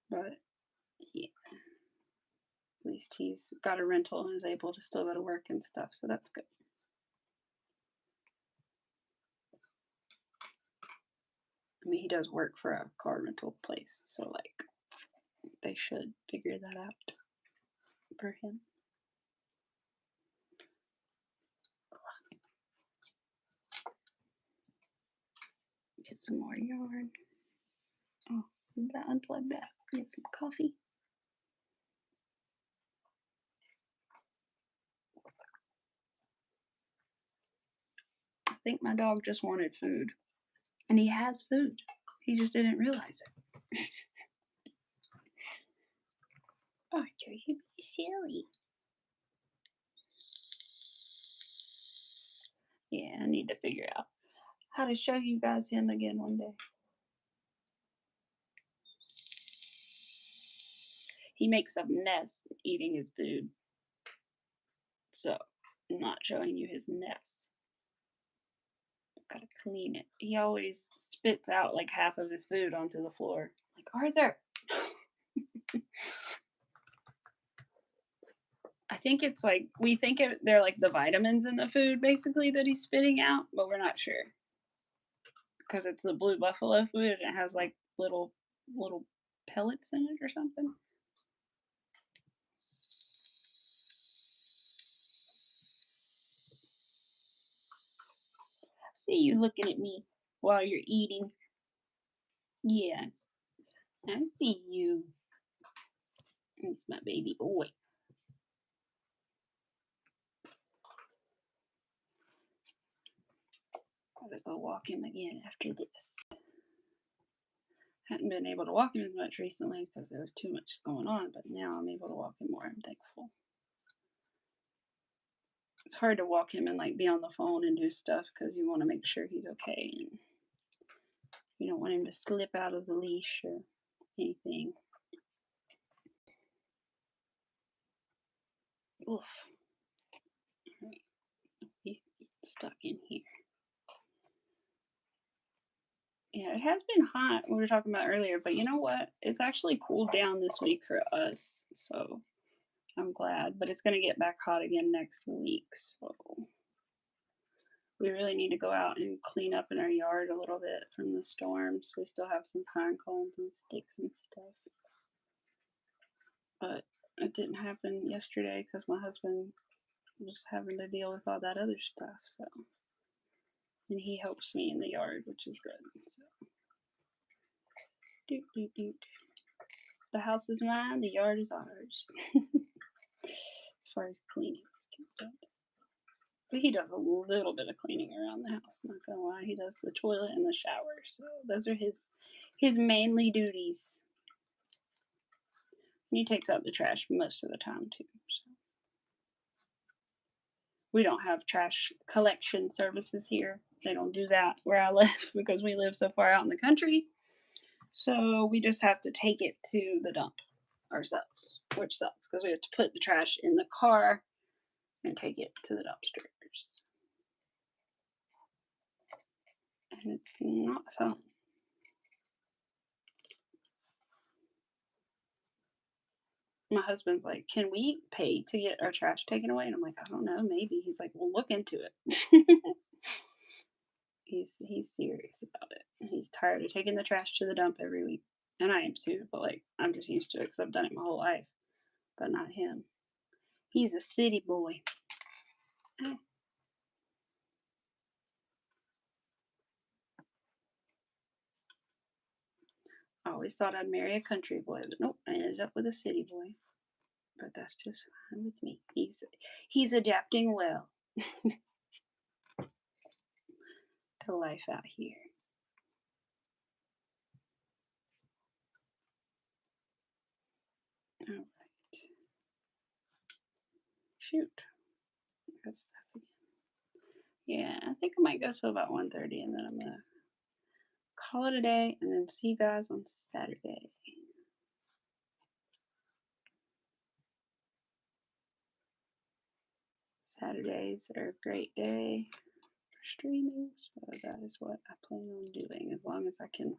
But yeah, at least he's got a rental and is able to still go to work and stuff, so that's good. I mean, he does work for a car rental place, so like they should figure that out for him. Get some more yarn. Oh, I'm gonna unplug that. Get some coffee. I think my dog just wanted food. And he has food. He just didn't realize it. Arthur, you're silly. Yeah, I need to figure out how to show you guys him again one day. He makes a mess eating his food. So, I'm not showing you his mess. Gotta clean it. He always spits out like half of his food onto the floor. Like, Arthur! I think it's like, we think they're like the vitamins in the food basically that he's spitting out, but we're not sure. Because it's the Blue Buffalo food and it has like little pellets in it or something. I see you looking at me while you're eating. Yes, I see you. It's my baby boy. Gotta go walk him again after this. Hadn't been able to walk him as much recently because there was too much going on, but now I'm able to walk him more. I'm thankful. It's hard to walk him and like be on the phone and do stuff because you want to make sure he's okay and you don't want him to slip out of the leash or anything. Oof. All right. He's stuck in here. Yeah, it has been hot. We were talking about earlier, but you know what? It's actually cooled down this week for us, so I'm glad. But it's gonna get back hot again next week, so we really need to go out and clean up in our yard a little bit from the storms. We still have some pine cones and sticks and stuff, but it didn't happen yesterday because my husband was having to deal with all that other stuff. So, and he helps me in the yard, which is good. So, doot, doot, doot. The house is mine. The yard is ours. As far as cleaning is concerned. But he does a little bit of cleaning around the house, not gonna lie. He does the toilet and the shower, so those are his mainly duties. And he takes out the trash most of the time too. So. We don't have trash collection services here. They don't do that where I live because we live so far out in the country. So we just have to take it to the dump ourselves, which sucks because we have to put the trash in the car and take it to the dumpsters. And it's not fun. My husband's like, "Can we pay to get our trash taken away?" And I'm like, "I don't know, maybe." He's like, "Well, look into it." he's serious about it. He's tired of taking the trash to the dump every week, and I am too. But like, I'm just used to it because I've done it my whole life. But not him. He's a city boy. I always thought I'd marry a country boy, but nope, I ended up with a city boy. But that's just fine with me. He's adapting well to life out here. All right. Shoot. Good stuff again. Yeah, I think I might go to about 1:30 and then I'm gonna call it a day and then see you guys on Saturday. Saturdays are a great day for streaming, so that is what I plan on doing as long as I can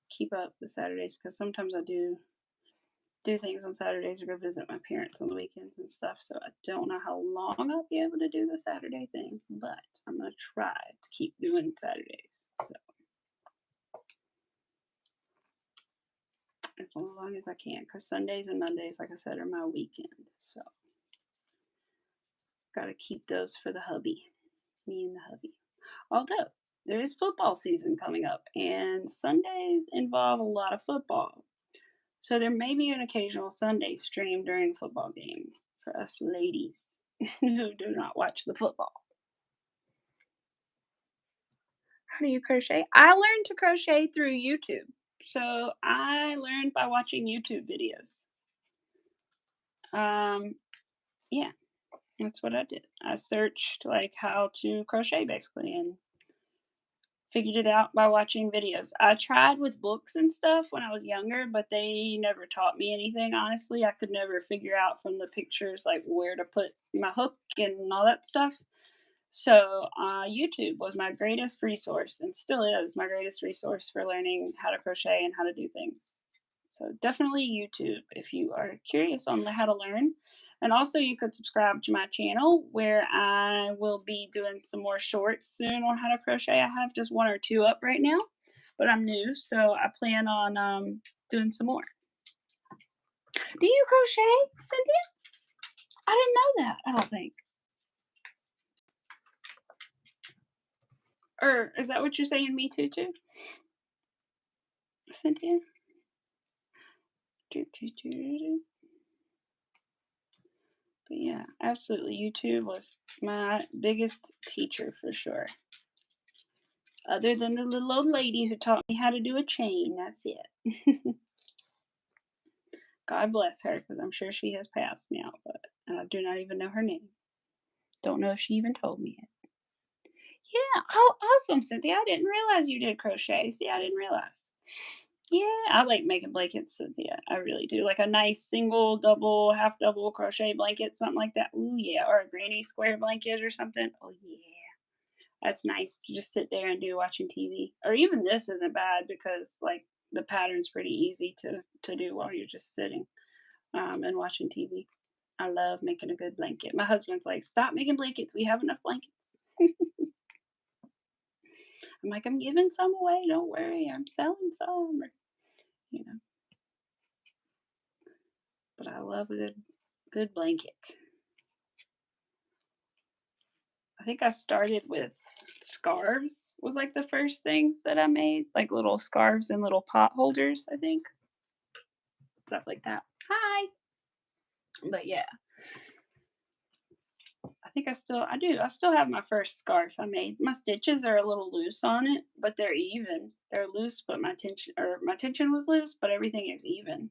keep up the Saturdays because sometimes I do things on Saturdays or go visit my parents on the weekends and stuff. So I don't know how long I'll be able to do the Saturday thing, but I'm gonna try to keep doing Saturdays. So as long as I can, because Sundays and Mondays, like I said, are my weekend. So gotta keep those for the hubby, me and the hubby. Although there is football season coming up, and Sundays involve a lot of football. So there may be an occasional Sunday stream during a football game for us ladies who do not watch the football. How do you crochet? I learned to crochet through YouTube. So I learned by watching YouTube videos. Yeah, that's what I did. I searched like how to crochet basically, and Figured it out by watching videos. I tried with books and stuff when I was younger, but they never taught me anything, honestly. I could never figure out from the pictures, like, where to put my hook and all that stuff. So, YouTube was my greatest resource and still is my greatest resource for learning how to crochet and how to do things. So, definitely YouTube if you are curious on how to learn. And also, you could subscribe to my channel where I will be doing some more shorts soon on how to crochet. I have just one or two up right now, but I'm new, so I plan on doing some more. Do you crochet, Cynthia? I didn't know that, I don't think. Or is that what you're saying? Me too, Cynthia? Do, do, do, do. But yeah, absolutely. YouTube was my biggest teacher for sure. Other than the little old lady who taught me how to do a chain, that's it. God bless her, because I'm sure she has passed now, but I do not even know her name. Don't know if she even told me it. Yeah. Oh, awesome, Cynthia. I didn't realize you did crochet. See, I didn't realize. Yeah, I like making blankets, Cynthia. I really do. Like a nice single, double, half double crochet blanket, something like that. Ooh, yeah. Or a granny square blanket or something. Oh, yeah. That's nice to just sit there and do watching TV. Or even this isn't bad because, like, the pattern's pretty easy to do while you're just sitting and watching TV. I love making a good blanket. My husband's like, "Stop making blankets. We have enough blankets." I'm like, "I'm giving some away. Don't worry. I'm selling some." Or, you know, but I love a good blanket. I think I started with scarves was like the first things that I made, like little scarves and little pot holders, I think. Stuff like that. Hi. But yeah, I think I do. I still have my first scarf I made. My stitches are a little loose on it, but they're even. They're loose, but my tension was loose, but everything is even.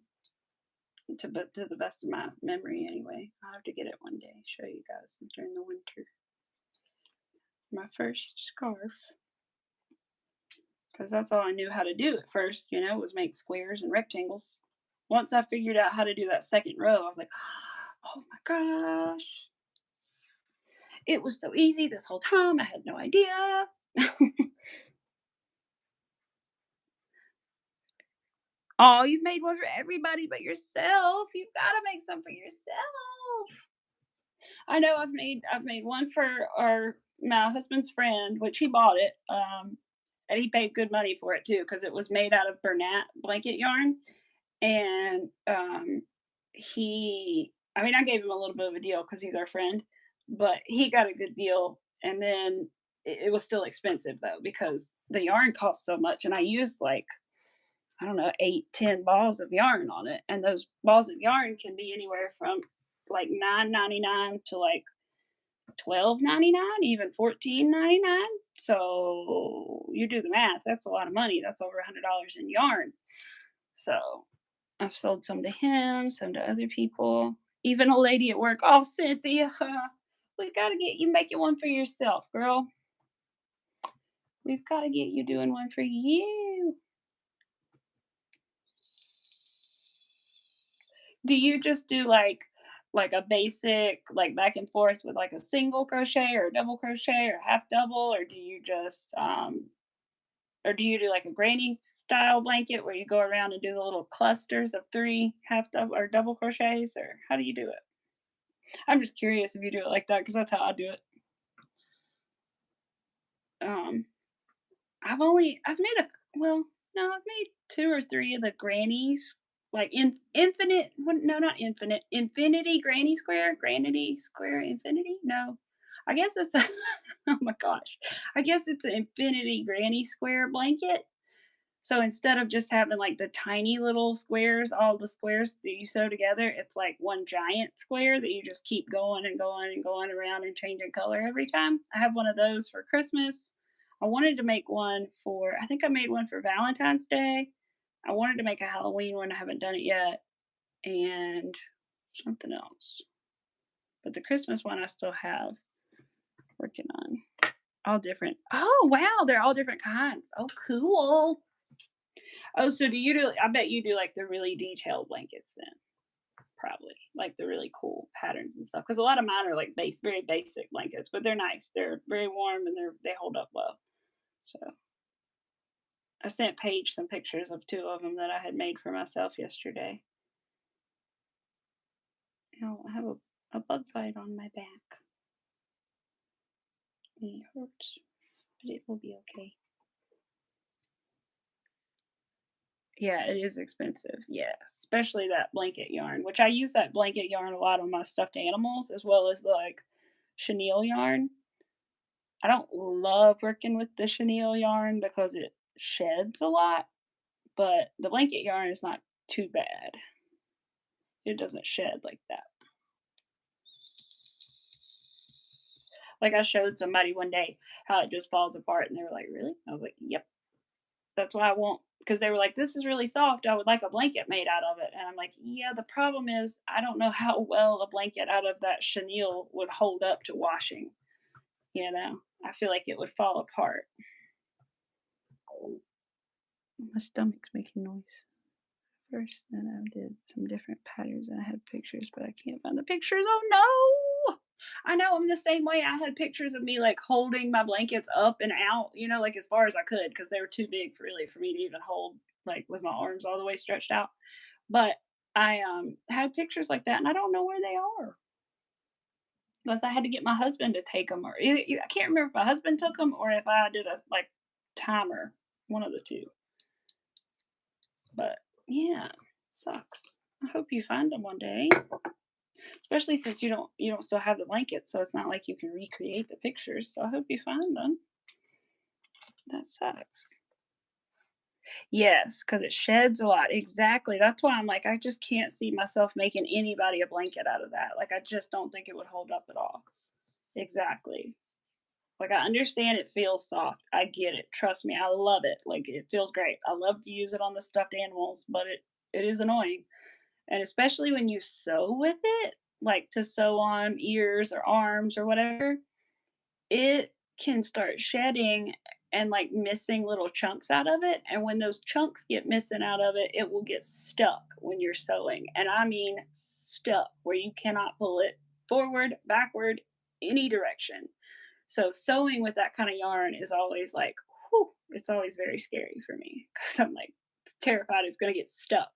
To the best of my memory anyway. I'll have to get it one day, show you guys during the winter. My first scarf. Because that's all I knew how to do at first, was make squares and rectangles. Once I figured out how to do that second row, I was like, oh my gosh, it was so easy this whole time. I had no idea. Oh, you've made one for everybody but yourself. You've got to make some for yourself. I know I've made one for my husband's friend, which he bought it, and he paid good money for it too because it was made out of Bernat blanket yarn. And, I gave him a little bit of a deal because he's our friend, but he got a good deal, and then it was still expensive, though, because the yarn cost so much, and I used, like, I don't know, 8, 10 balls of yarn on it, and those balls of yarn can be anywhere from, like, 9.99 to, like, 12.99, even 14.99. So, you do the math, that's a lot of money, that's over $100 in yarn. So I've sold some to him, some to other people, even a lady at work. "Oh, Cynthia, we gotta get you making one for yourself, girl. We've gotta get you doing one for you." Do you just do like a basic, like back and forth with like a single crochet or a double crochet or half double, or do you do like a granny style blanket where you go around and do the little clusters of three half double or double crochets, or how do you do it? I'm just curious if you do it like that because that's how I do it. Um, I've made a well, no, I've made 2 or 3 of the grannies, like infinite. No, not infinite. Infinity granny square infinity. No, I guess it's a. Oh my gosh, I guess it's an infinity granny square blanket. So instead of just having like the tiny little squares, all the squares that you sew together, it's like one giant square that you just keep going and going and going around and changing color every time. I have one of those for Christmas. I wanted to make one I think I made one for Valentine's Day. I wanted to make a Halloween one. I haven't done it yet. And something else. But the Christmas one I still have working on. All different. Oh, wow, they're all different kinds. Oh, cool. Oh, so do you do I bet you do, like, the really detailed blankets then, probably, like, the really cool patterns and stuff. Because a lot of mine are, like, very basic blankets, but they're nice. They're very warm and they hold up well. So, I sent Paige some pictures of 2 of them that I had made for myself yesterday. Oh, I have a bug bite on my back. It hurts, but it will be okay. Yeah, it is expensive. Yeah, especially that blanket yarn, which I use that blanket yarn a lot on my stuffed animals as well as like chenille yarn. I don't love working with the chenille yarn because it sheds a lot, but the blanket yarn is not too bad. It doesn't shed like that. Like I showed somebody one day how it just falls apart and they were like, "Really?" I was like, "Yep. That's why I won't," because they were like, "This is really soft. I would like a blanket made out of it." And I'm like, "Yeah, the problem is I don't know how well a blanket out of that chenille would hold up to washing, you know? I feel like it would fall apart." My stomach's making noise. First, then I did some different patterns and I had pictures, but I can't find the pictures. Oh no! I know I'm the same way. I had pictures of me like holding my blankets up and out, like as far as I could because they were too big for really for me to even hold like with my arms all the way stretched out. But I had pictures like that and I don't know where they are because I had to get my husband to take them or I can't remember if my husband took them or if I did a like timer, one of the two. But yeah, sucks. I hope you find them one day, especially since you don't still have the blankets, so it's not like you can recreate the pictures. So I hope you find them. That sucks. Yes, because it sheds a lot. Exactly. That's why I'm like, I just can't see myself making anybody a blanket out of that. Like, I just don't think it would hold up at all. Exactly. Like, I understand it feels soft. I get it. Trust me, I love it. Like, it feels great. I love to use it on the stuffed animals, but it is annoying. And especially when you sew with it, like to sew on ears or arms or whatever, it can start shedding and like missing little chunks out of it. And when those chunks get missing out of it, it will get stuck when you're sewing. And I mean stuck where you cannot pull it forward, backward, any direction. So sewing with that kind of yarn is always like, whew, it's always very scary for me because I'm like terrified it's going to get stuck.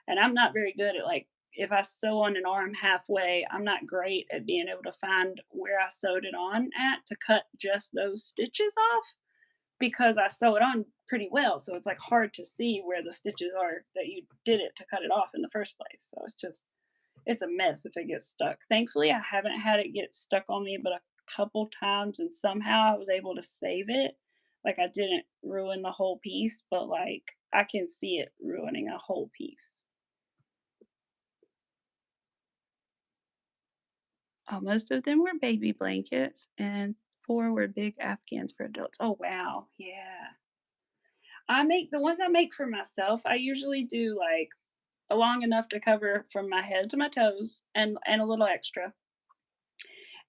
And I'm not very good at like if I sew on an arm halfway, I'm not great at being able to find where I sewed it on at to cut just those stitches off because I sew it on pretty well. So it's like hard to see where the stitches are that you did it to cut it off in the first place. So it's a mess if it gets stuck. Thankfully, I haven't had it get stuck on me but a couple times and somehow I was able to save it. Like I didn't ruin the whole piece, but like I can see it ruining a whole piece. Most of them were baby blankets, and 4 were big Afghans for adults. Oh, wow. Yeah. The ones I make for myself, I usually do, like, long enough to cover from my head to my toes and a little extra,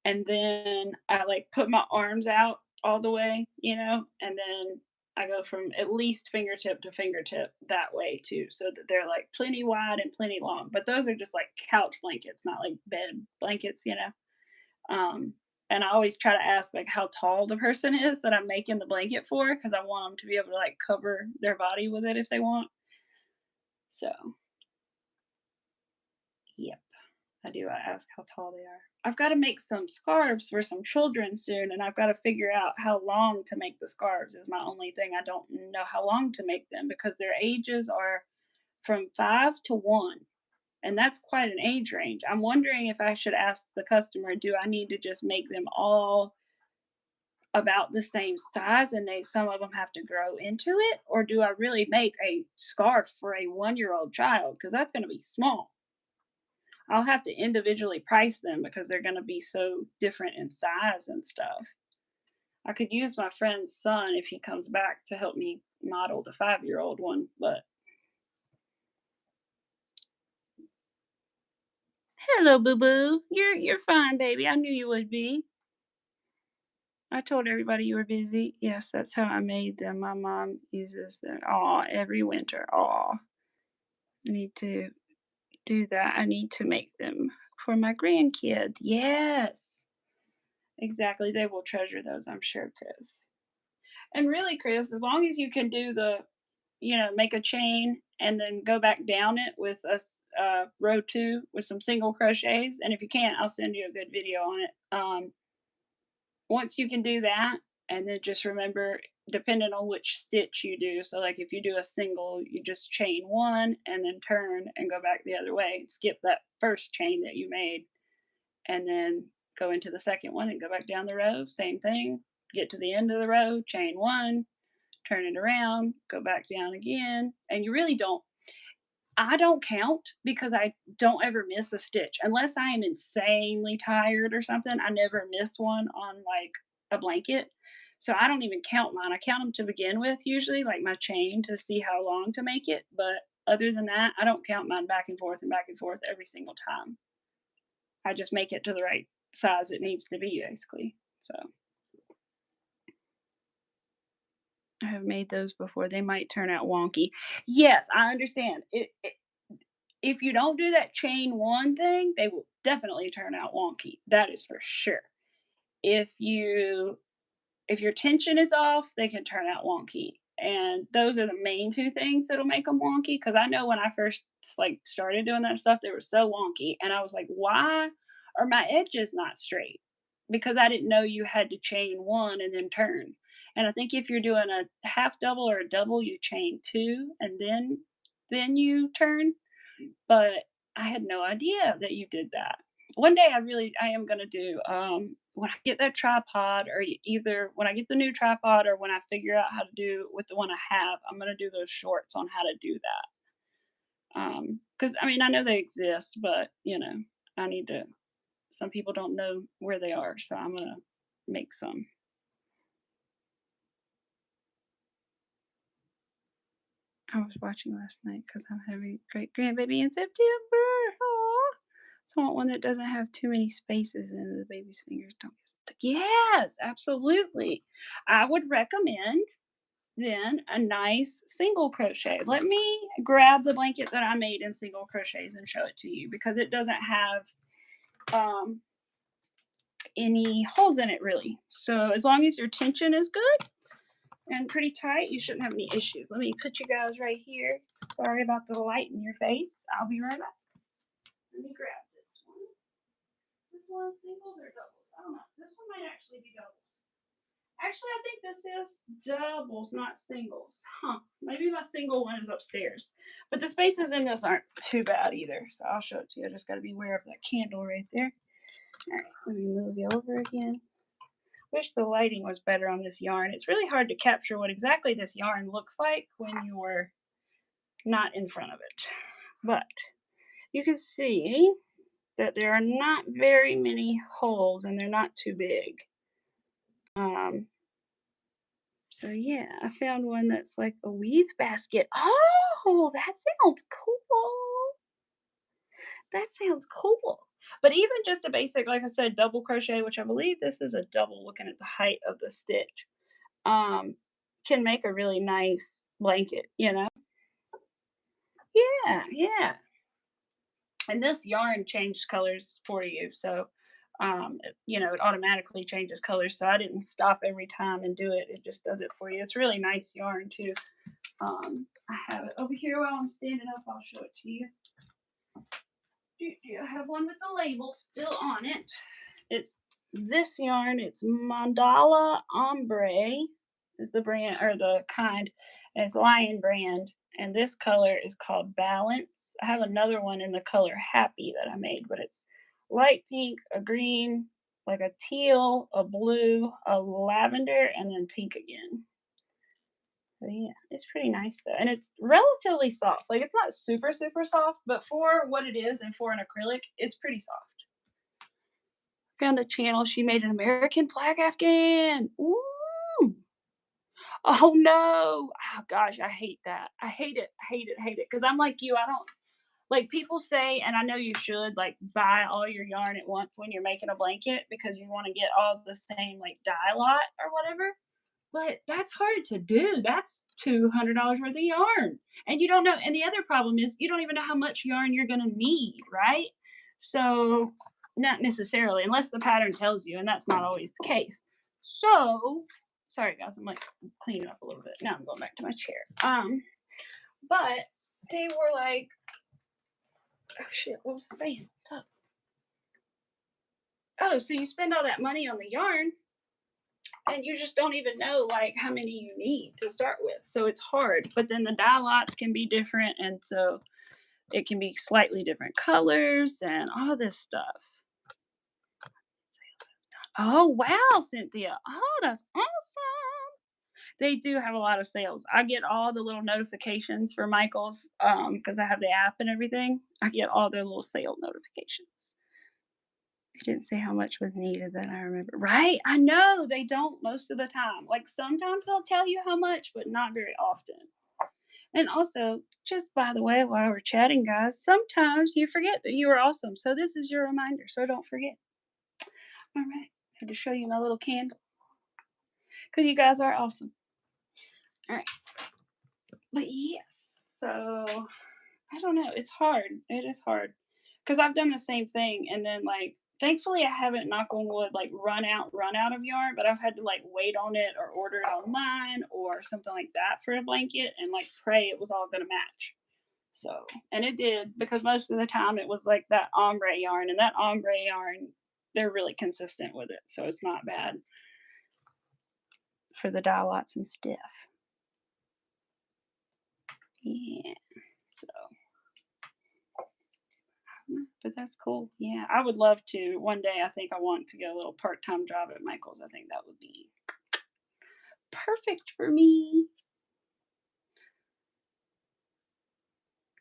and then I, like, put my arms out all the way, and then I go from at least fingertip to fingertip that way too, so that they're, like, plenty wide and plenty long, but those are just, like, couch blankets, not, like, bed blankets. Um, and I always try to ask like how tall the person is that I'm making the blanket for because I want them to be able to like cover their body with it if they want. So, yep, I do. I ask how tall they are. I've got to make some scarves for some children soon, and I've got to figure out how long to make the scarves is my only thing. I don't know how long to make them because their ages are from 5 to 1. And that's quite an age range. I'm wondering if I should ask the customer, do I need to just make them all about the same size and some of them have to grow into it, or do I really make a scarf for a 1-year-old child because that's going to be small. I'll have to individually price them because they're going to be so different in size and stuff. I could use my friend's son if he comes back to help me model the 5-year-old one, but hello boo boo, you're fine baby, I knew you would be. I told everybody you were busy. Yes, that's how I made them. My mom uses them. Aw, every winter. Aw, I need to do that. I need to make them for my grandkids. Yes, exactly. They will treasure those, I'm sure, Chris. And really, Chris, as long as you can do make a chain and then go back down it with row two with some single crochets. And if you can't, I'll send you a good video on it. Once you can do that, and then just remember, depending on which stitch you do. So, like if you do a single, you just chain one and then turn and go back the other way. Skip that first chain that you made, and then go into the second one and go back down the row. Same thing. Get to the end of the row, chain one, turn it around, go back down again. And you really don't, I don't count because I don't ever miss a stitch unless I am insanely tired or something. I never miss one on like a blanket. So I don't even count mine. I count them to begin with usually, like my chain to see how long to make it. But other than that, I don't count mine back and forth and back and forth every single time. I just make it to the right size it needs to be basically. So I have made those before. They might turn out wonky. Yes, I understand. If you don't do that chain one thing, they will definitely turn out wonky. That is for sure. If you if your tension is off, they can turn out wonky. And those are the main two things that'll make them wonky. Because I know when I first like started doing that stuff, they were so wonky, and I was like, "Why are my edges not straight?" Because I didn't know you had to chain one and then turn. And I think if you're doing a half double or a double, you chain two and then you turn, but I had no idea that you did that. One day I am gonna do, when I get that tripod or either when I get the new tripod or when I figure out how to do with the one I have, I'm gonna do those shorts on how to do that. Because I mean, I know they exist, but, I need to some people don't know where they are, so I'm gonna make some. I was watching last night because 'cause I'm having a great grandbaby in September. Aw. So I want one that doesn't have too many spaces and the baby's fingers don't get stuck. Yes, absolutely. I would recommend then a nice single crochet. Let me grab the blanket that I made in single crochets and show it to you because it doesn't have um, any holes in it really. So as long as your tension is good and pretty tight, you shouldn't have any issues. Let me put you guys right here. Sorry about the light in your face. I'll be right back. Let me grab this one. This one singles or doubles? I don't know. This one might actually be doubles. Actually, I think this is doubles, not singles. Huh. Maybe my single one is upstairs. But the spaces in this aren't too bad either. So I'll show it to you. I just got to be aware of that candle right there. All right, let me move you over again. Wish the lighting was better on this yarn. It's really hard to capture what exactly this yarn looks like when you're not in front of it. But you can see that there are not very many holes and they're not too big. So yeah, I found one that's like a weave basket. Oh, that sounds cool. That sounds cool. But even just a basic, like I said, double crochet, which I believe this is a double looking at the height of the stitch, um, can make a really nice blanket. Yeah, yeah. And this yarn changed colors for you. So, it automatically changes colors. So I didn't stop every time and do it. It just does it for you. It's really nice yarn too. I have it over here while I'm standing up. I'll show it to you. I have one with the label still on it. It's this yarn. It's Mandala Ombre is the brand or the kind. And it's Lion brand. And this color is called Balance. I have another one in the color Happy that I made, but it's light pink, a green, like a teal, a blue, a lavender, and then pink again. So yeah, it's pretty nice though, and it's relatively soft. Like it's not super super soft, but for what it is and for an acrylic, it's pretty soft. Found a channel. She made an American flag afghan. Ooh. Oh no. Oh gosh, I hate that. I hate it. Hate it. Hate it. Because I'm like you. I don't. Like, people say, and I know you should, like, buy all your yarn at once when you're making a blanket because you wanna get all the same, like, dye lot or whatever, but that's hard to do. That's $200 worth of yarn, and you don't know, and the other problem is you don't even know how much yarn you're gonna need, right? So, not necessarily, unless the pattern tells you, and that's not always the case. So sorry, guys, I'm, like, cleaning up a little bit. Now I'm going back to my chair. But they were like, oh shit, what was I saying? Fuck. Oh, so you spend all that money on the yarn and you just don't even know like how many you need to start with. So it's hard. But then the dye lots can be different, and so it can be slightly different colors and all this stuff. Oh wow, Cynthia. Oh, that's awesome. They do have a lot of sales. I get all the little notifications for Michael's because I have the app and everything. I get all their little sale notifications. It didn't say how much was needed that I remember. Right? I know they don't most of the time. Like sometimes they'll tell you how much, but not very often. And also, just by the way, while we're chatting, guys, sometimes you forget that you are awesome. So this is your reminder. So don't forget. All right. Had to show you my little candle because you guys are awesome. All right. But yes. So I don't know. It's hard. It is hard because I've done the same thing, and then like thankfully I haven't, knock on wood, like run out of yarn, but I've had to like wait on it or order it online or something like that for a blanket and like pray it was all gonna match. So and it did because most of the time it was like that ombre yarn, and that ombre yarn they're really consistent with it, so it's not bad for the dye lots and stuff. Yeah. So but that's cool. Yeah, I would love to. One day, I think I want to get a little part-time job at Michael's. I think that would be perfect for me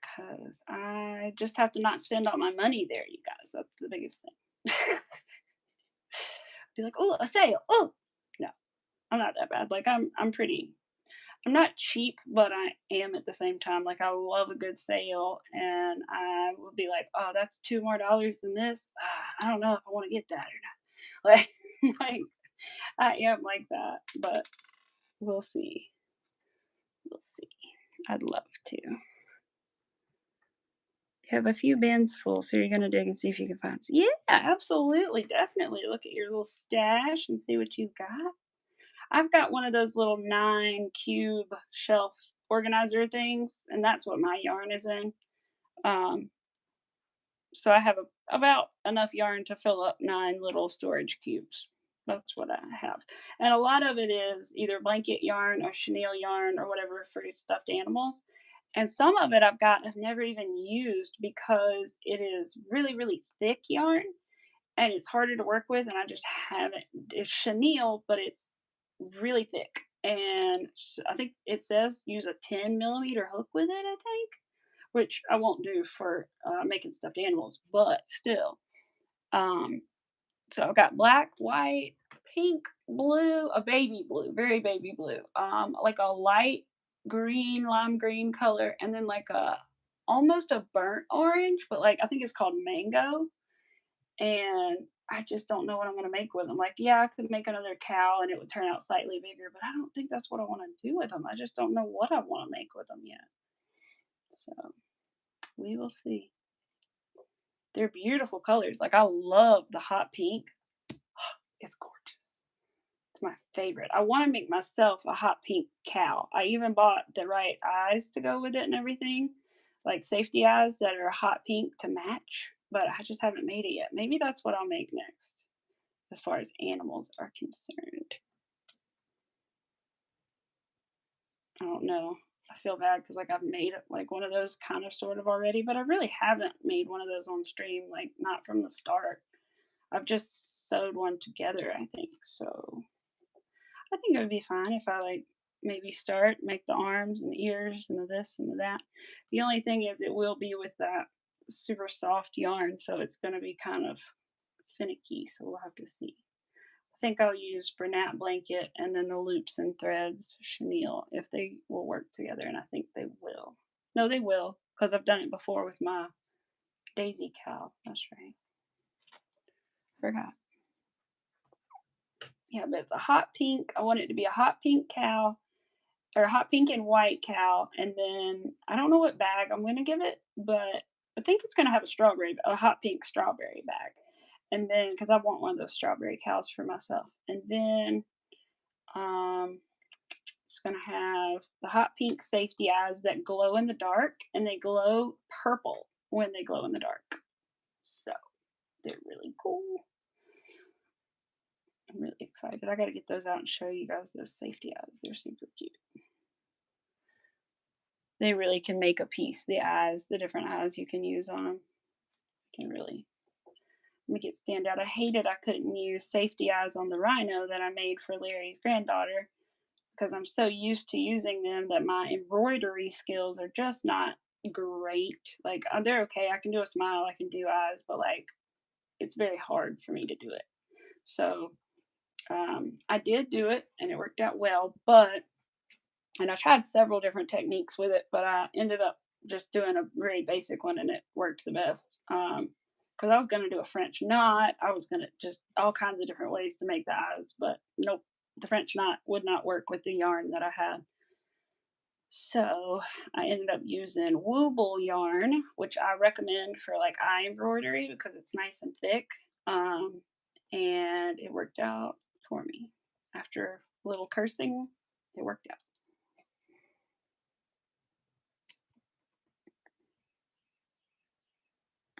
because I just have to not spend all my money there, you guys. That's the biggest thing. Be like, oh, a sale. Oh, no, I'm not that bad. Like I'm pretty. I'm not cheap, but I am at the same time. Like I love a good sale, and I would be like, oh, that's $2 more than this. I don't know if I want to get that or not. Like, like I am like that, but we'll see. We'll see. I'd love to. You have a few bins full, so you're gonna dig and see if you can find some. Yeah, absolutely, definitely. Look at your little stash and see what you've got. I've got one of those little 9 cube shelf organizer things, and that's what my yarn is in. Um, so I have about enough yarn to fill up 9 little storage cubes. That's what I have. And a lot of it is either blanket yarn or chenille yarn or whatever for stuffed animals. And some of it I've never even used because it is really, really thick yarn and it's harder to work with. And I just haven't. It's chenille, but it's really thick. And I think it says use a 10 millimeter hook with it, I think, which I won't do for making stuffed animals, but still. Um, so I've got black, white, pink, blue, a baby blue, very baby blue, like a light green, lime green color, and then like a almost a burnt orange, but like I think it's called mango. And I just don't know what I'm gonna make with them. Like, yeah, I could make another cow and it would turn out slightly bigger, but I don't think that's what I want to do with them. I just don't know what I want to make with them yet. So we will see. They're beautiful colors. Like I love the hot pink. It's gorgeous. It's my favorite. I want to make myself a hot pink cow. I even bought the right eyes to go with it and everything, like safety eyes that are hot pink to match, but I just haven't made it yet. Maybe that's what I'll make next as far as animals are concerned. I don't know. I feel bad because like I've made it like one of those kind of sort of already, but I really haven't made one of those on stream, like not from the start. I've just sewed one together, I think. So I think it would be fine if I like maybe start, make the arms and the ears and the this and the that. The only thing is it will be with that super soft yarn, so it's gonna be kind of finicky, so we'll have to see. I think I'll use Bernat blanket and then the loops and threads chenille if they will work together, and I think they will. No, they will. because I've done it before with my daisy cow. That's right. Forgot. Yeah, but it's a hot pink. I want it to be a hot pink cow or a hot pink and white cow, and then I don't know what bag I'm gonna give it, but I think it's gonna have a hot pink strawberry bag, and then because I want one of those strawberry cows for myself, and then um, it's gonna have the hot pink safety eyes that glow in the dark, and they glow purple when they glow in the dark. So they're really cool. I'm really excited. I gotta get those out and show you guys those safety eyes. They're super cute. They really can make a piece. The eyes, the different eyes you can use on them can really make it stand out. I hated I couldn't use safety eyes on the rhino that I made for Larry's granddaughter because I'm so used to using them that my embroidery skills are just not great. Like, they're okay. I can do a smile, I can do eyes, but like, it's very hard for me to do it. So, I did do it and it worked out well, but and I tried several different techniques with it, but I ended up just doing a very basic one and it worked the best. Because I was going to do a French knot. I was going to just all kinds of different ways to make the eyes, but nope, the French knot would not work with the yarn that I had. So I ended up using Wooble yarn, which I recommend for like eye embroidery because it's nice and thick. Um, and it worked out for me. After a little cursing, it worked out.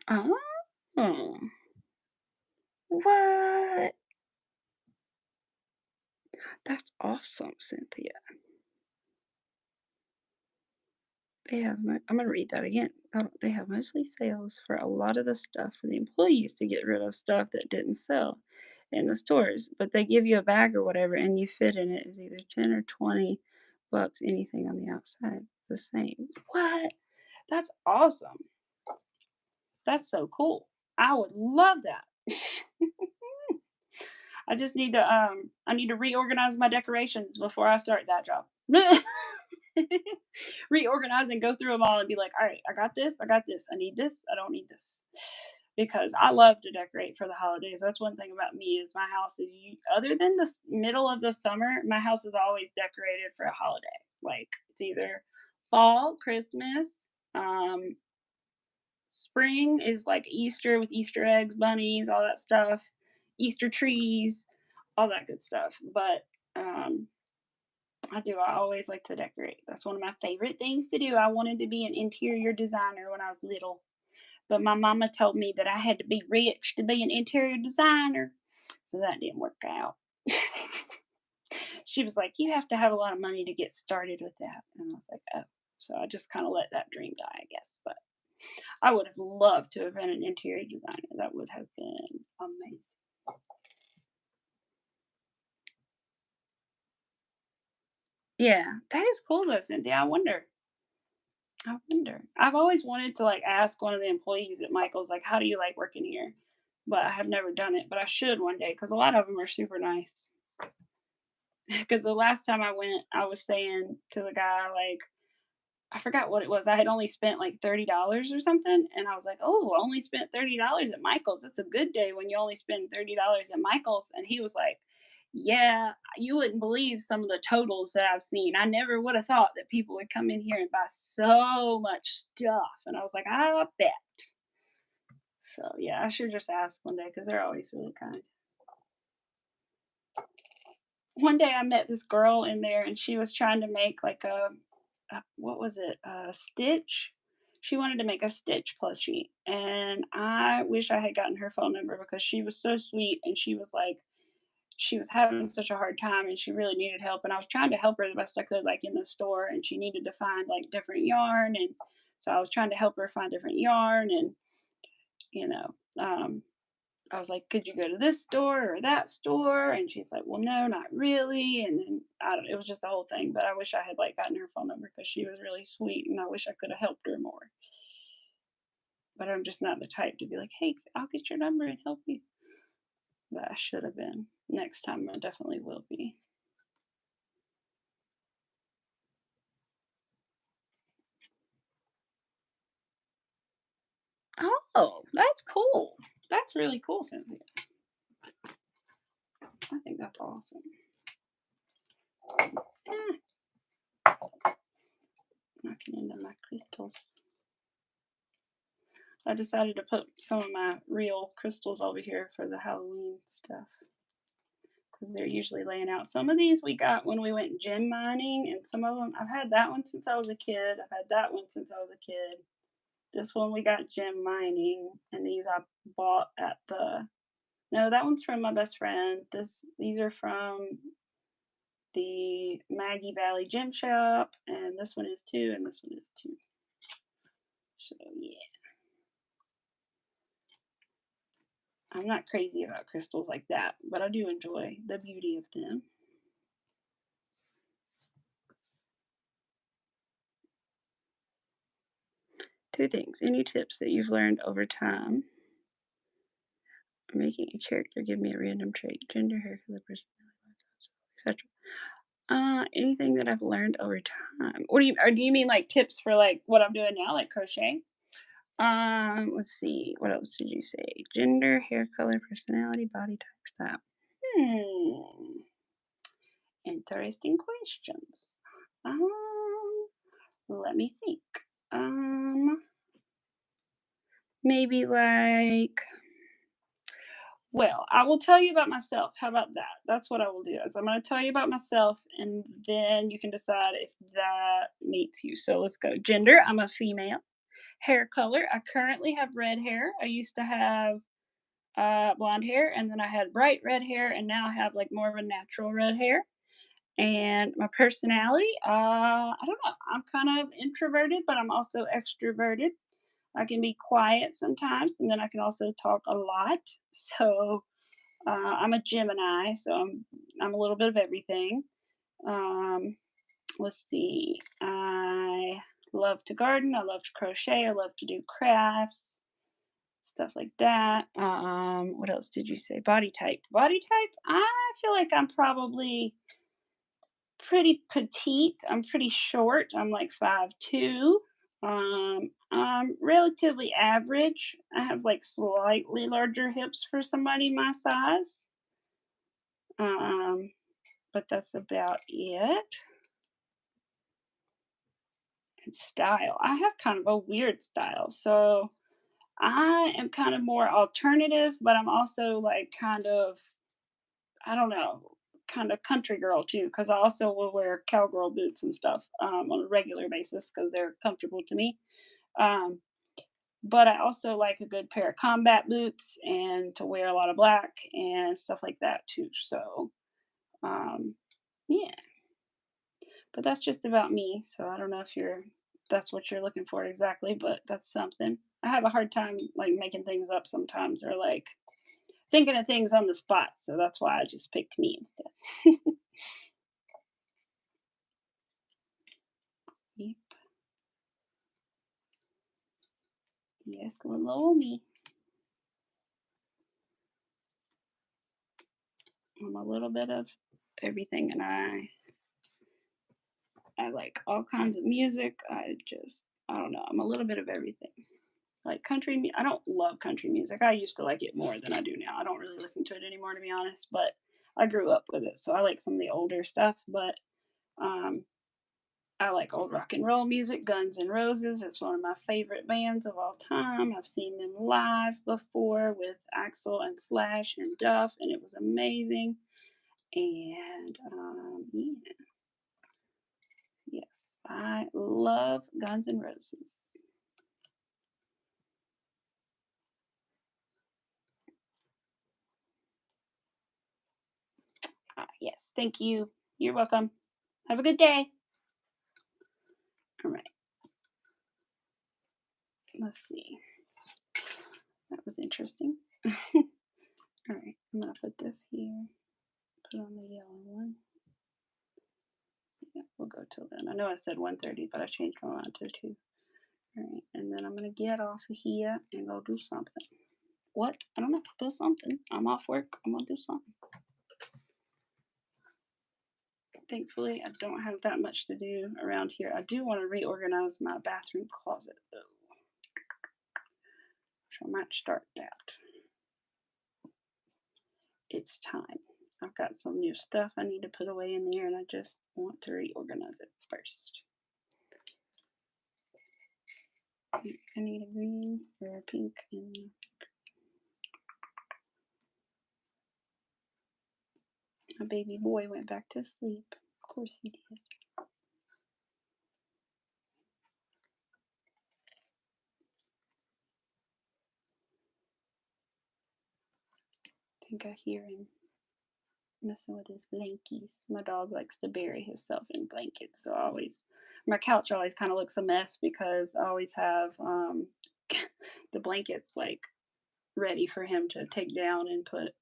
Oh, what? That's awesome, Cynthia. I'm gonna read that again. They have mostly sales for a lot of the stuff for the employees to get rid of stuff that didn't sell in the stores, but they give you a bag or whatever, and you fit in it is either 10 or 20 bucks. Anything on the outside, it's the same. What? That's awesome. That's so cool. I would love that. I need to reorganize my decorations before I start that job. Reorganize and go through them all and be like, all right, I got this, I got this, I need this, I don't need this. Because I love to decorate for the holidays. That's one thing about me is my house is other than the middle of the summer, my house is always decorated for a holiday. Like it's either fall, Christmas, spring is like Easter with Easter eggs, bunnies, all that stuff, Easter trees, all that good stuff. But I always like to decorate. That's one of my favorite things to do. I wanted to be an interior designer when I was little, but my mama told me that I had to be rich to be an interior designer. So that didn't work out. She was like, "You have to have a lot of money to get started with that." And I was like, "Oh." So I just kind of let that dream die, I guess. But I would have loved to have been an interior designer. That would have been amazing. Yeah, that is cool though, Cynthia. I wonder. I've always wanted to like ask one of the employees at Michael's, like, how do you like working here? But I have never done it. But I should one day because a lot of them are super nice. Because the last time I went, I was saying to the guy, like, I forgot what it was. I had only spent like $30 or something. And I was like, oh, I only spent $30 at Michael's. That's a good day when you only spend $30 at Michael's. And he was like, yeah, you wouldn't believe some of the totals that I've seen. I never would have thought that people would come in here and buy so much stuff. And I was like, I bet. So yeah, I should just ask one day because they're always really kind. One day I met this girl in there and she was trying to make like what was it? A stitch. She wanted to make a stitch plushie, and I wish I had gotten her phone number because she was so sweet and she was like she was having such a hard time and she really needed help and I was trying to help her the best I could like in the store and she needed to find like different yarn and so I was trying to help her find different yarn and you know I was like, "Could you go to this store or that store?" And she's like, "Well, no, not really." And then I don't. It was just the whole thing. But I wish I had like gotten her phone number because she was really sweet, and I wish I could have helped her more. But I'm just not the type to be like, "Hey, I'll get your number and help you." But I should have been. Next time, I definitely will be. Oh, that's cool. That's really cool, Cynthia. I think that's awesome. Eh, knocking into my crystals. I decided to put some of my real crystals over here for the Halloween stuff because they're usually laying out. Some of these we got when we went gem mining, and some of them I've had that one since I was a kid. I've had that one since I was a kid. This one we got gem mining, and these I bought at the. No, that one's from my best friend. These are from the Maggie Valley Gem Shop, and this one is too, and this one is too. So yeah, I'm not crazy about crystals like that, but I do enjoy the beauty of them. Two things. Any tips that you've learned over time? Making a character, give me a random trait, gender, hair color, personality, etc. Anything that I've learned over time. What do you or do you mean like tips for like what I'm doing now, like crochet? Let's see. What else did you say? Gender, hair color, personality, body type, style. Hmm. Interesting questions. Um, let me think. Um, maybe like well, I will tell you about myself. How about that? That's what I will do. Is I'm going to tell you about myself, and then you can decide if that meets you. So let's go. Gender: I'm a female. Hair color: I currently have red hair. I used to have blonde hair, and then I had bright red hair, and now I have like more of a natural red hair. And my personality, I don't know. I'm kind of introverted, but I'm also extroverted. I can be quiet sometimes, and then I can also talk a lot. So I'm a Gemini, so I'm a little bit of everything. Um, let's see. I love to garden. I love to crochet. I love to do crafts, stuff like that. What else did you say? Body type. Body type. I feel like I'm probably pretty petite. I'm pretty short. I'm like 5'2". I'm relatively average. I have like slightly larger hips for somebody my size. Um, but that's about it. And style. I have kind of a weird style. So I am kind of more alternative, but I'm also like kind of, I don't know, kind of country girl too, because I also will wear cowgirl boots and stuff on a regular basis because they're comfortable to me. Um, but I also like a good pair of combat boots and to wear a lot of black and stuff like that too. So, um, yeah. But that's just about me, so I don't know if that's what you're looking for exactly, but that's something. I have a hard time like making things up sometimes or like thinking of things on the spot, so that's why I just picked me instead. Yep. Yes, little old me. I'm a little bit of everything, and I like all kinds of music. I don't know. I'm a little bit of everything. Like I don't love country music. I used to like it more than I do now. I don't really listen to it anymore, to be honest. But I grew up with it, so I like some of the older stuff. But um, I like old rock and roll music. Guns N' Roses is one of my favorite bands of all time. I've seen them live before with Axel and Slash and Duff, and it was amazing. And yeah, yes, I love Guns N' Roses. Yes, thank you. You're welcome. Have a good day. All right, let's see. That was interesting. All right, I'm gonna put this here. Put on the yellow one. Yeah, we'll go till then. I know I said 1:30, but I changed my mind to 2. All right, and then I'm gonna get off of here and go do something. What? I don't know. Do something. I'm off work. I'm gonna do something. Thankfully, I don't have that much to do around here. I do want to reorganize my bathroom closet though. So I might start that. It's time. I've got some new stuff I need to put away in there, and I just want to reorganize it first. I need a green or a pink and my baby boy went back to sleep. Of course he did. I think I hear him messing with his blankies. My dog likes to bury himself in blankets, so my couch always kind of looks a mess because I always have the blankets like ready for him to take down and put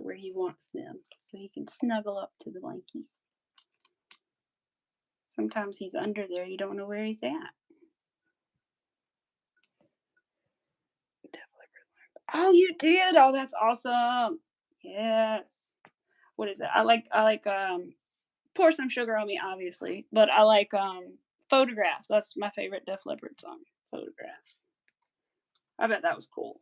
where he wants them, so he can snuggle up to the blankies. Sometimes he's under there, you don't know where he's at. Oh, you did? Oh, that's awesome. Yes. What is it? I like Pour Some Sugar on Me, obviously, but I like Photograph. That's my favorite Def Leppard song. Photograph. I bet that was cool.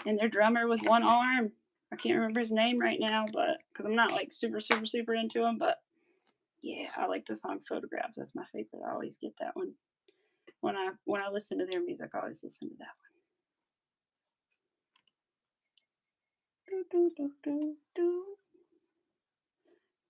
And their drummer was one arm. I can't remember his name right now, but because I'm not like super into him, but yeah, I like the song Photograph. That's my favorite. I always get that one. When I listen to their music, I always listen to that one. Do, do, do, do.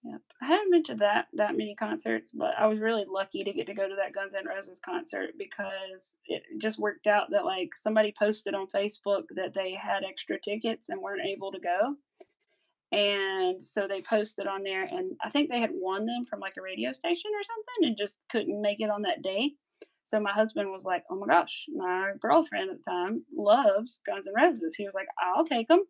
Yep. I haven't been to that many concerts, but I was really lucky to get to go to that Guns N' Roses concert because it just worked out that like somebody posted on Facebook that they had extra tickets and weren't able to go. And so they posted on there, and I think they had won them from like a radio station or something and just couldn't make it on that day. So my husband was like, "Oh my gosh, my girlfriend at the time loves Guns N' Roses." He was like, "I'll take them."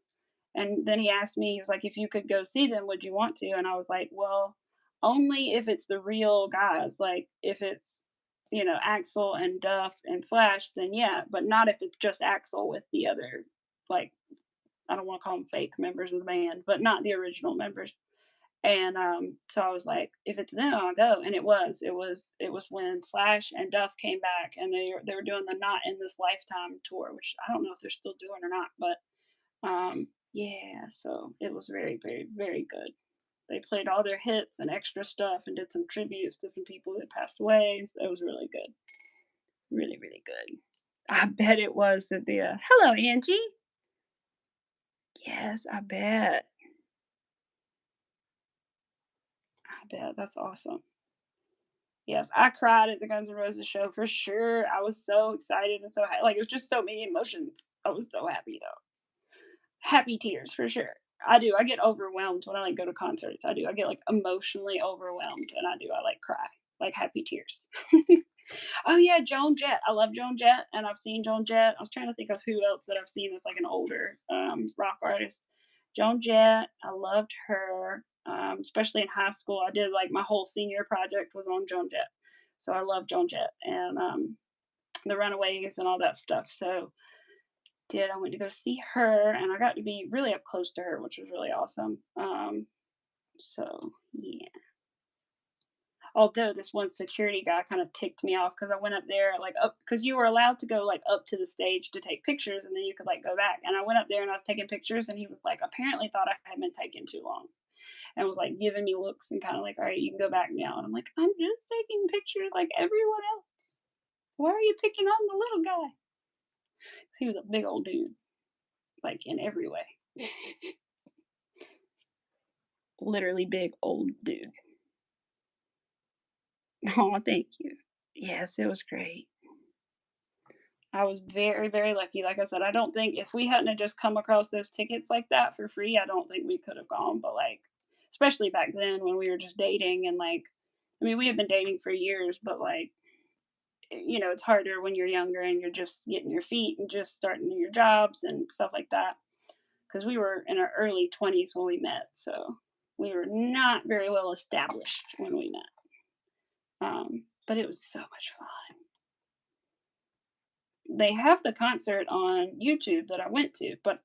And then he asked me, he was like, "If you could go see them, would you want to?" And I was like, "Well, only if it's the real guys. Like if it's, Axel and Duff and Slash, then yeah, but not if it's just Axel with the other, like, I don't want to call them fake members of the band, but not the original members." And so I was like, if it's them, I'll go. And it was when Slash and Duff came back, and they were doing the Not in This Lifetime tour, which I don't know if they're still doing or not, but yeah, so it was very, very, very good. They played all their hits and extra stuff and did some tributes to some people that passed away. So it was really good. Really, really good. I bet it was at the hello, Angie. Yes, I bet. I bet. That's awesome. Yes, I cried at the Guns N' Roses show for sure. I was so excited and so like it was just so many emotions. I was so happy though. Happy tears for sure. I do. I get overwhelmed when I like go to concerts. I do. I get like emotionally overwhelmed, and I do. I like cry, like happy tears. Oh yeah, Joan Jett. I love Joan Jett, and I've seen Joan Jett. I was trying to think of who else that I've seen that's like an older rock artist. Joan Jett. I loved her, especially in high school. I did like my whole senior project was on Joan Jett, so I love Joan Jett and the Runaways and all that stuff. So I went to go see her, and I got to be really up close to her, which was really awesome. So yeah. Although this one security guy kind of ticked me off because I went up there like up because you were allowed to go like up to the stage to take pictures, and then you could like go back. And I went up there and I was taking pictures, and he was like apparently thought I had been taking too long and was like giving me looks and kind of like, all right, you can go back now. And I'm like, I'm just taking pictures like everyone else. Why are you picking on the little guy? 'Cause he was a big old dude, like in every way. Literally big old dude. Oh, thank you. Yes, it was great. I was very, very lucky. Like I said, I don't think if we hadn't have just come across those tickets like that for free, I don't think we could have gone. But like, especially back then when we were just dating and like, I mean, we have been dating for years, but like, it's harder when you're younger and you're just getting your feet and just starting your jobs and stuff like that. Because we were in our early 20s when we met, so we were not very well established when we met. But it was so much fun. They have the concert on YouTube that I went to, but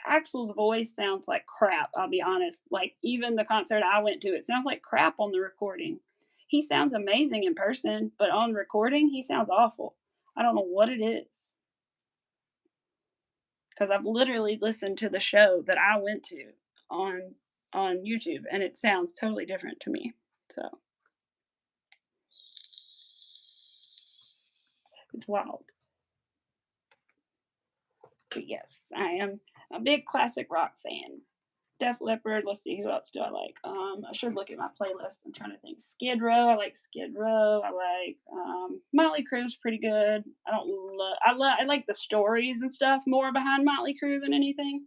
Axel's voice sounds like crap, I'll be honest. Like, even the concert I went to, it sounds like crap on the recording. He sounds amazing in person, but on recording, he sounds awful. I don't know what it is, because I've literally listened to the show that I went to on YouTube, and it sounds totally different to me. So it's wild. But yes, I am a big classic rock fan. Def Leppard. Let's see, who else do I like? I should look at my playlist. I'm trying to think. Skid Row. I like Skid Row. I like Motley Crue's pretty good. I don't love. I like the stories and stuff more behind Motley Crue than anything.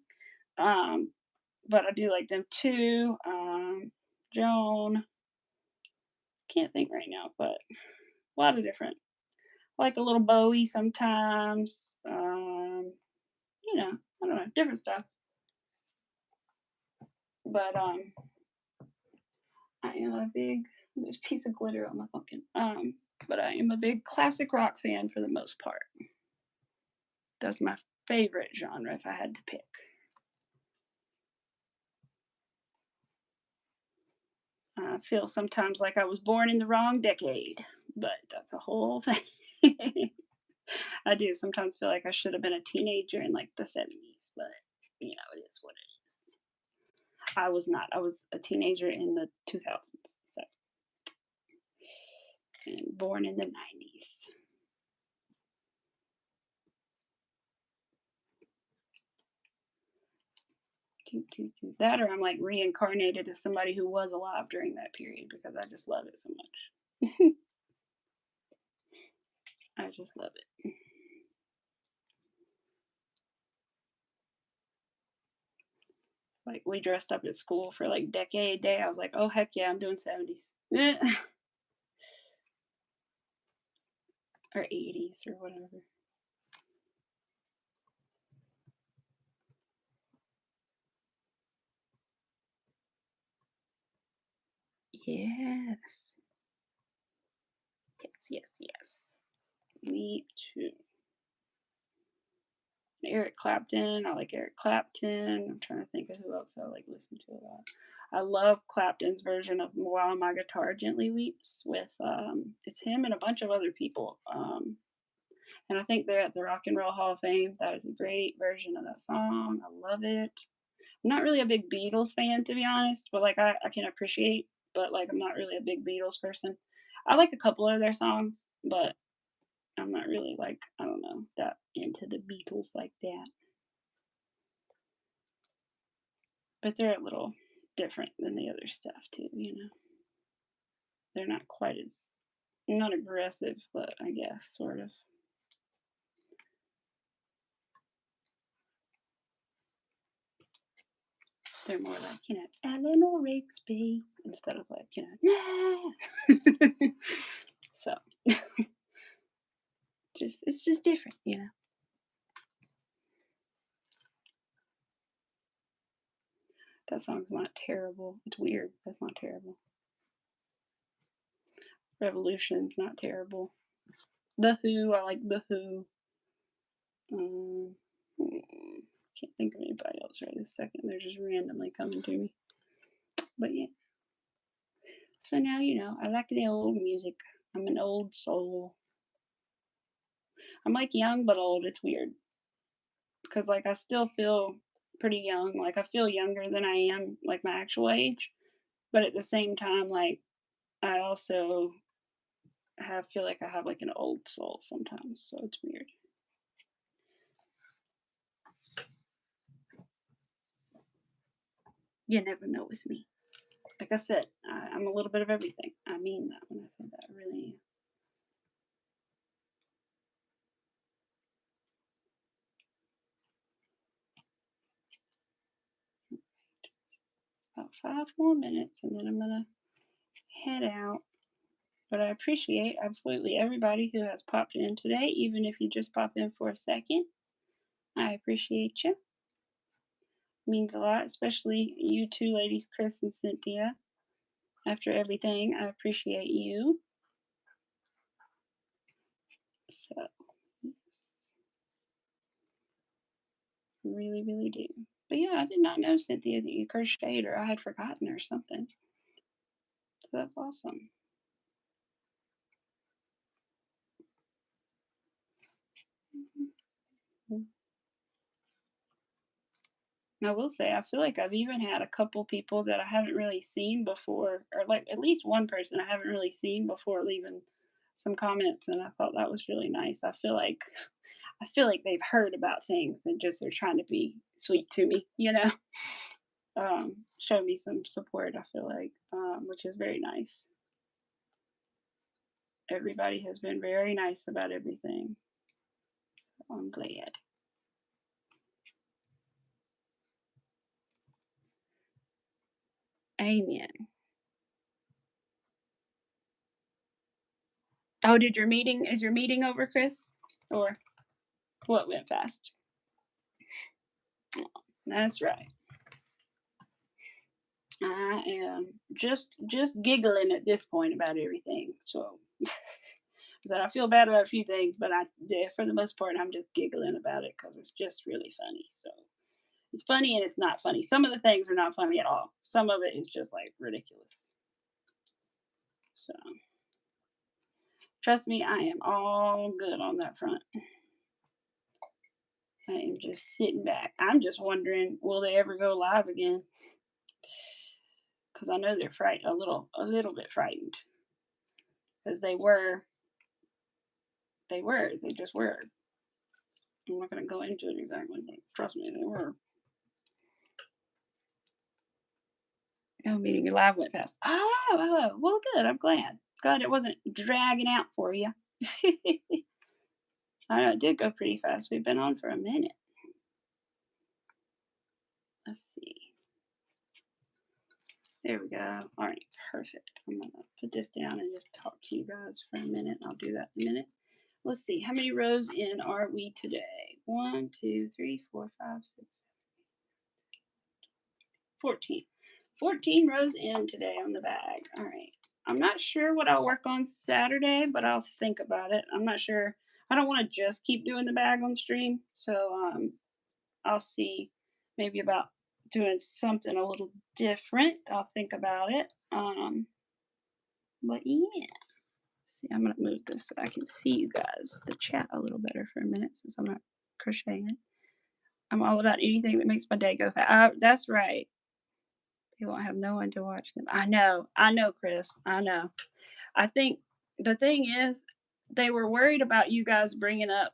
Um, but I do like them too. Joan. Can't think right now, but a lot of different. I like a little Bowie sometimes. I don't know, different stuff. But I am a big there's a piece of glitter on my pumpkin. But I am a big classic rock fan for the most part. That's my favorite genre if I had to pick. I feel sometimes like I was born in the wrong decade, but that's a whole thing. I do sometimes feel like I should have been a teenager in like the 70s, but it is what it is. I was not. I was a teenager in the 2000s, so and born in the 90s. That or I'm like reincarnated as somebody who was alive during that period because I just love it so much. I just love it. Like we dressed up at school for like decade day. I was like, oh heck yeah, I'm doing 70s. Or 80s or whatever. Yes. Yes, yes, yes. Me too. Eric Clapton. I like Eric Clapton. I'm trying to think of who else I like listen to a lot. I love Clapton's version of "While My Guitar Gently Weeps" with it's him and a bunch of other people. And I think they're at the Rock and Roll Hall of Fame. That is a great version of that song. I love it. I'm not really a big Beatles fan to be honest, but like I can appreciate, but like I'm not really a big Beatles person. I like a couple of their songs, but I'm not really like, I don't know, that into the Beatles like that. But they're a little different than the other stuff too. They're not quite as not aggressive, but I guess sort of. They're more like, Eleanor Rigby instead of like, nah. So it's just different. That song's not terrible. It's weird. That's not terrible. Revolution's not terrible. The Who, I like The Who. Can't think of anybody else right this second. They're just randomly coming to me. But yeah. So now I like the old music. I'm an old soul. I'm like young but old. It's weird because like I still feel pretty young. Like I feel younger than I am like my actual age, but at the same time, like I also feel like I have like an old soul sometimes. So it's weird. You never know with me. Like I said, I'm a little bit of everything. I mean that when I say that. I really am. About 5 more minutes and then I'm gonna head out. But I appreciate absolutely everybody who has popped in today, even if you just pop in for a second. I appreciate you. It means a lot, especially you two ladies, Chris and Cynthia. After everything, I appreciate you. So, yes, really, really do. But yeah, I did not know, Cynthia, that you crocheted, or I had forgotten or something. So that's awesome. I will say, I feel like I've even had a couple people that I haven't really seen before, or like at least one person I haven't really seen before leaving some comments, and I thought that was really nice. I feel like they've heard about things and just are trying to be sweet to me, you know, show me some support. I feel like, which is very nice. Everybody has been very nice about everything. So I'm glad. Amen. Oh, did your meeting is your meeting over, Chris? Or what went fast? That's right. I am just giggling at this point about everything. So that I feel bad about a few things, but yeah, for the most part, I'm just giggling about it because it's just really funny. So it's funny and it's not funny. Some of the things are not funny at all. Some of it is just like ridiculous. So trust me, I am all good on that front. I am just sitting back. I'm just wondering, will they ever go live again? Because I know they're a little bit frightened because they just were. I'm not going to go into it exactly, but trust me, they were. Oh, meeting you live went fast. Oh, well, good. I'm glad. Glad it wasn't dragging out for you. I know it did go pretty fast. We've been on for a minute. Let's see. There we go. All right, perfect. I'm gonna put this down and just talk to you guys for a minute. I'll do that in a minute. Let's see. How many rows in are we today? 1, 2, 3, 4, 5, 6, 14. 14 rows in today on the bag. All right. I'm not sure what I'll work on Saturday, but I'll think about it. I'm not sure. I don't want to just keep doing the bag on stream. So I'll see maybe about doing something a little different. I'll think about it. But yeah. See, I'm going to move this so I can see you guys, the chat a little better for a minute since I'm not crocheting. I'm all about anything that makes my day go fast. That's right. They won't have no one to watch them. I know, Chris. I know. I think the thing is, they were worried about you guys bringing up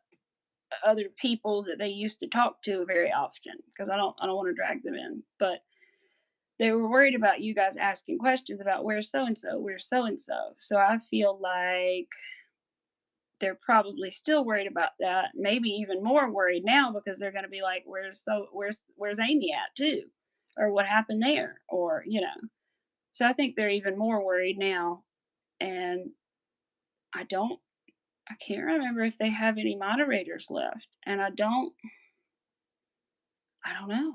other people that they used to talk to very often because I don't want to drag them in, but they were worried about you guys asking questions about where's so and so, where's so and so. So I feel like they're probably still worried about that. Maybe even more worried now because they're going to be like, where's Amy at too, or what happened there, or you know. So I think they're even more worried now. And I don't I can't remember if they have any moderators left. And I don't know.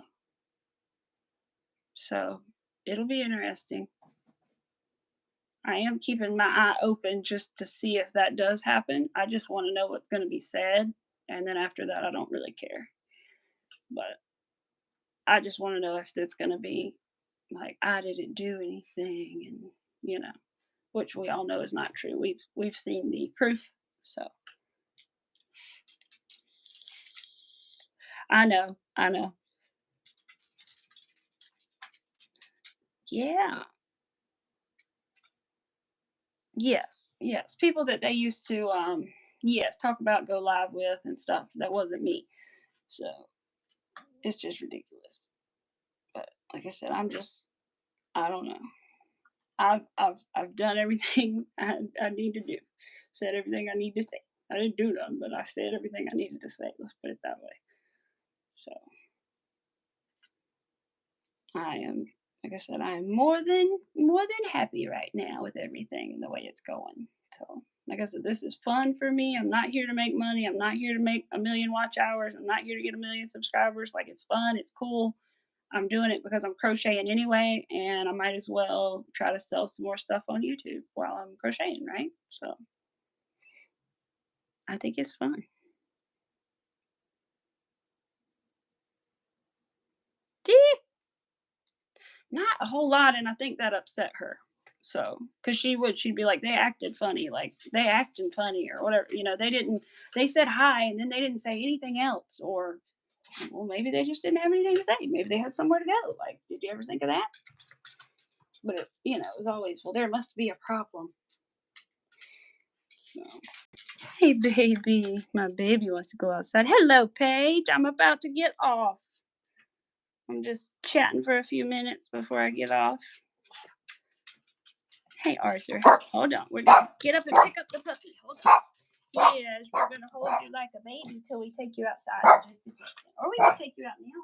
So it'll be interesting. I am keeping my eye open just to see if that does happen. I just want to know what's going to be said. And then after that, I don't really care. But I just want to know if it's going to be like, I didn't do anything. And, you know, which we all know is not true. We've seen the proof. So I know. I know. Yeah. Yes, yes. People that they used to, yes, talk about, go live with, and stuff. That wasn't me. So it's just ridiculous. But like I said, I don't know. I've done everything I need to do. Said everything I need to say. I didn't do none, but I said everything I needed to say. Let's put it that way. So I am, like I said, I am more than happy right now with everything and the way it's going. So, like I said, this is fun for me. I'm not here to make money. I'm not here to make a million watch hours. I'm not here to get a million subscribers. Like it's fun. It's cool. I'm doing it because I'm crocheting anyway, and I might as well try to sell some more stuff on YouTube while I'm crocheting, right? So I think it's fun. Not a whole lot, and I think that upset her. So, because she'd be like, they acted funny, like they acting funny or whatever. They didn't. They said hi, and then they didn't say anything else, or Well, maybe they just didn't have anything to say. Maybe they had somewhere to go. Like, did you ever think of that? But it was always, well, there must be a problem. So, hey, baby, my baby wants to go outside. Hello, Paige. I'm about to get off. I'm just chatting for a few minutes before I get off. Hey, Arthur. Hold on. We're gonna get up and pick up the puppy. Hold on. Yes, we're gonna hold you like a baby till we take you outside in just a second. Or we can take you out now.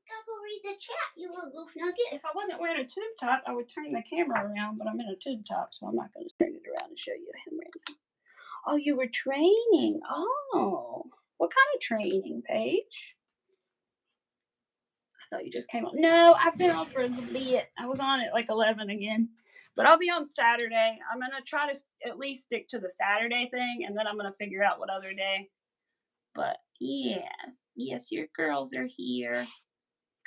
Gotta go read the chat, you little goof nugget. If I wasn't wearing a tube top, I would turn the camera around, but I'm in a tube top, so I'm not gonna turn it around and show you him right now. Oh, you were training. Oh. What kind of training, Paige? I thought you just came on. No, I've been on for a bit. I was on at like 11 again. But I'll be on Saturday. I'm going to try to at least stick to the Saturday thing, and then I'm going to figure out what other day. But yes, your girls are here.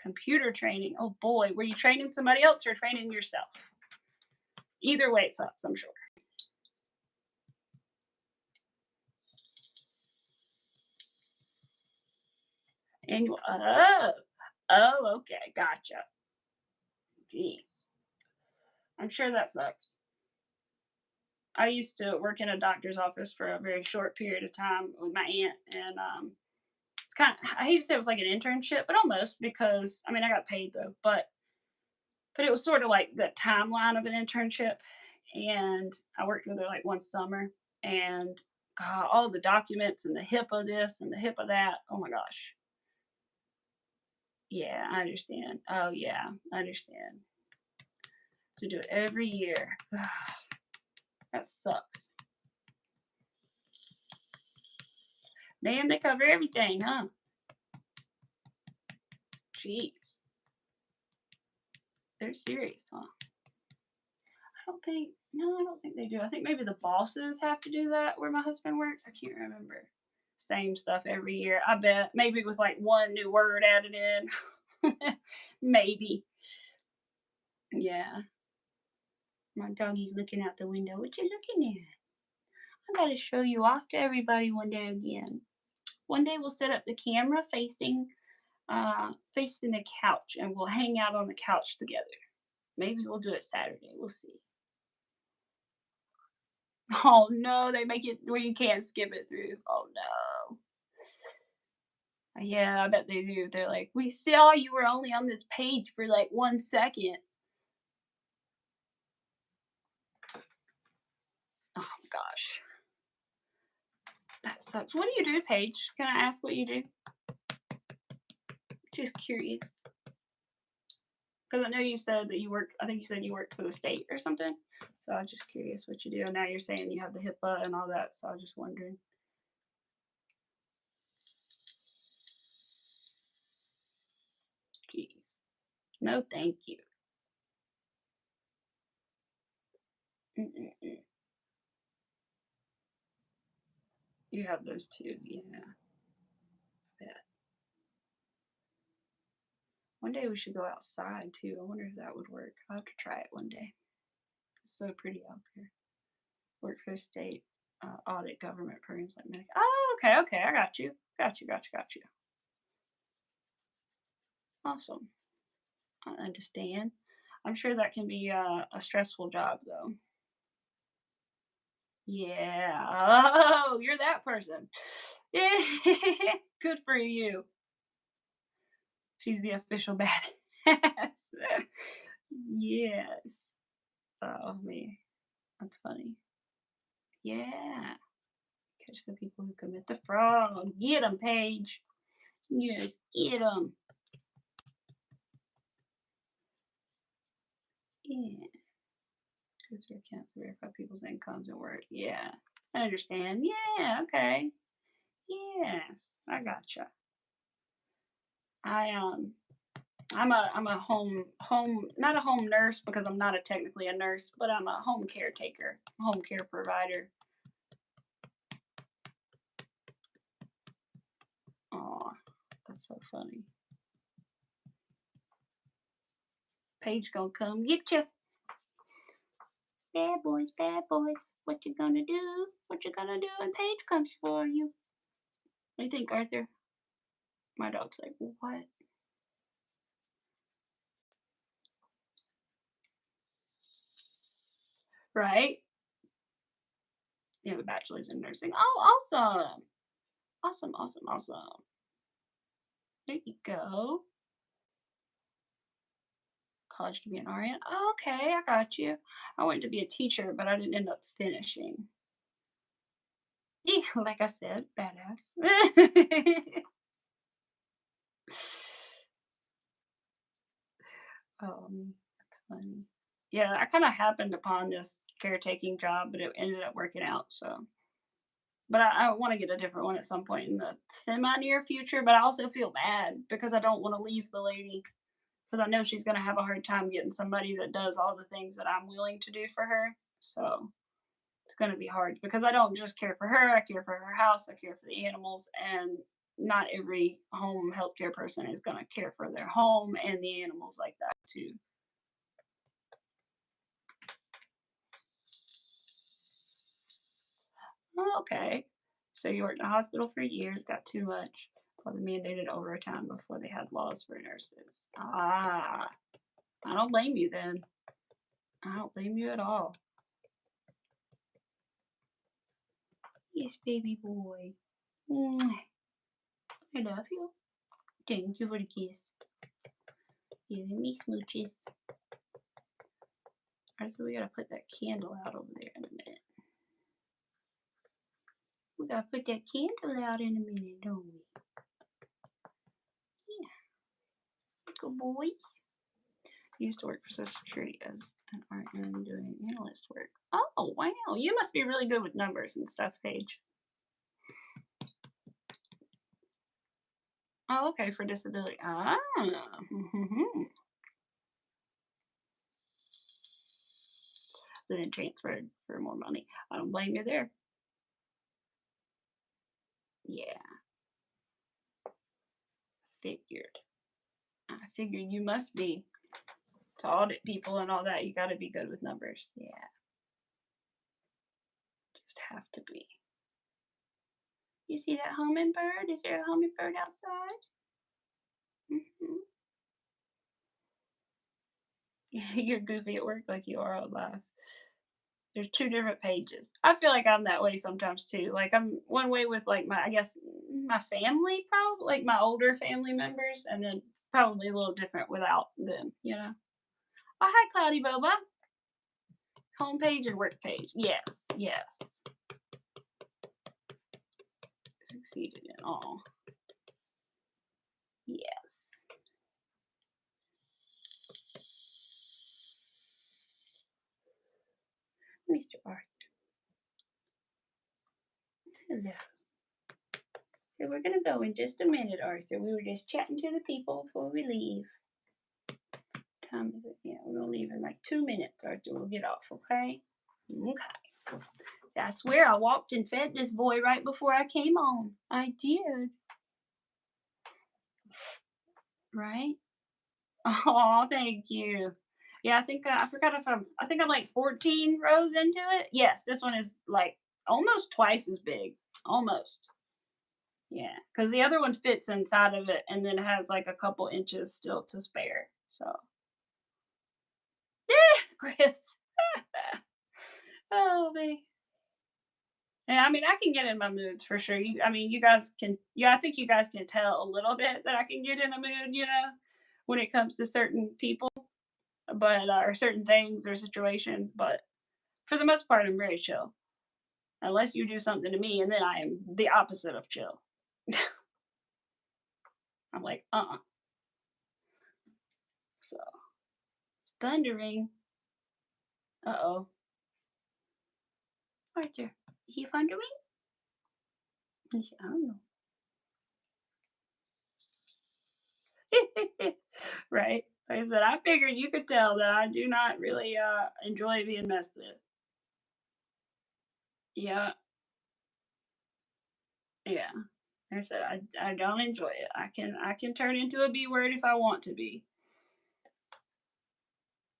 Computer training. Oh boy, were you training somebody else or training yourself? Either way, it sucks, I'm sure. And okay, gotcha. Jeez. I'm sure that sucks. I used to work in a doctor's office for a very short period of time with my aunt, and it's kind of, I hate to say it was like an internship, but almost, because I mean I got paid though, but it was sort of like the timeline of an internship, and I worked with her like one summer, and God, all the documents and the HIPAA this and the HIPAA that. Oh my gosh. Yeah, I understand. Oh yeah, I understand. To do it every year. That sucks. Man, they cover everything, huh? Jeez. They're serious, huh? I don't think they do. I think maybe the bosses have to do that where my husband works. I can't remember. Same stuff every year. I bet maybe with like one new word added in. Maybe. Yeah. My doggy's looking out the window. What you looking at? I gotta show you off to everybody one day again. One day we'll set up the camera facing the couch, and we'll hang out on the couch together. Maybe we'll do it Saturday. We'll see. Oh no, they make it where you can't skip it through. Oh no. Yeah, I bet they do. They're like, we saw you were only on this page for like 1 second. Oh my gosh. That sucks. What do you do, Paige? Can I ask what you do? Just curious. Because I know you said that you worked, I think you said you worked for the state or something. So I'm just curious what you do. And now you're saying you have the HIPAA and all that. So I was just wondering. Jeez. No, thank you. Mm-mm-mm. You have those too. Yeah. I bet. One day we should go outside too. I wonder if that would work. I'll have to try it one day. It's so pretty out there. Work for the state, audit government programs like Medicare. Oh, okay. I got you. Got you. Awesome. I understand. I'm sure that can be a stressful job though. Yeah. Oh, you're that person. Yeah. Good for you. She's the official badass. Yes. Oh man, that's funny. Yeah. Catch the people who commit the fraud. Get them, Paige. Yes, get them. Yeah. Because we can't verify people's incomes and work. Yeah. I understand. Yeah. Okay. Yes. I gotcha. I I'm a home not a home nurse because I'm not technically a nurse, but I'm a home caretaker, home care provider. Aw, that's so funny. Paige gonna come get you. Bad boys, bad boys. What you gonna do? What you gonna do when Paige comes for you? What do you think, Arthur? My dog's like, what? Right? You have a bachelor's in nursing. Oh, awesome. Awesome, awesome, awesome. There you go. College to be an RN. Oh, okay, I got you. I wanted to be a teacher, but I didn't end up finishing. Like I said, badass. That's funny. Yeah, I kind of happened upon this caretaking job, but it ended up working out. So, but I want to get a different one at some point in the semi near future. But I also feel bad because I don't want to leave the lady because I know she's going to have a hard time getting somebody that does all the things that I'm willing to do for her. So it's going to be hard because I don't just care for her, I care for her house, I care for the animals, and not every home healthcare person is going to care for their home and the animals like that too. Oh, okay. So you worked in a hospital for years, got too much for the mandated overtime before they had laws for nurses. Ah, I don't blame you then. I don't blame you at all. Yes, baby boy. Mwah. I love you. Thank you for the kiss. Giving me smooches. Alright, so we gotta put that candle out over there in a minute. We gotta put that candle out in a minute, don't we? Yeah. Good boys. I used to work for Social Security as an RN doing analyst work. Oh, wow. You must be really good with numbers and stuff, Paige. Oh, okay, for disability. Ah. Then transferred for more money. I don't blame you there. Yeah, figured. I figured you must be to audit people and all that. You got to be good with numbers. Yeah, just have to be. You see that hummingbird? Is there a hummingbird outside? Hmm. You're goofy at work like you are out live. There's two different pages. I feel like I'm that way sometimes too. Like I'm one way with like my, I guess my family, probably like my older family members, and then probably a little different without them. You know. Oh, hi, Cloudy Boba. Home page or work page? Yes, yes. Succeeded in all. Yes. Mr. Arthur. Hello. So we're gonna go in just a minute, Arthur. We were just chatting to the people before we leave. Time is it? Yeah, we're gonna leave in like 2 minutes, Arthur. We'll get off, okay? Okay. I swear I walked and fed this boy right before I came on. I did. Right? Oh, thank you. Yeah, I think I forgot if I think I'm like 14 rows into it. Yes, this one is like almost twice as big. Almost. Yeah, because the other one fits inside of it and then has like a couple inches still to spare. So, Chris. Oh, me. Yeah, I mean, I can get in my moods for sure. I mean, you guys can. Yeah, I think you guys can tell a little bit that I can get in a mood. When it comes to certain people, but or certain things or situations. But for the most part, I'm very chill. Unless you do something to me, and then I am the opposite of chill. I'm like, So it's thundering. Uh-oh. Arthur, is he thundering? I don't know. Right? Like I said, I figured you could tell that I do not really enjoy being messed with. Yeah, yeah. Like I said, I don't enjoy it. I can turn into a B word if I want to be.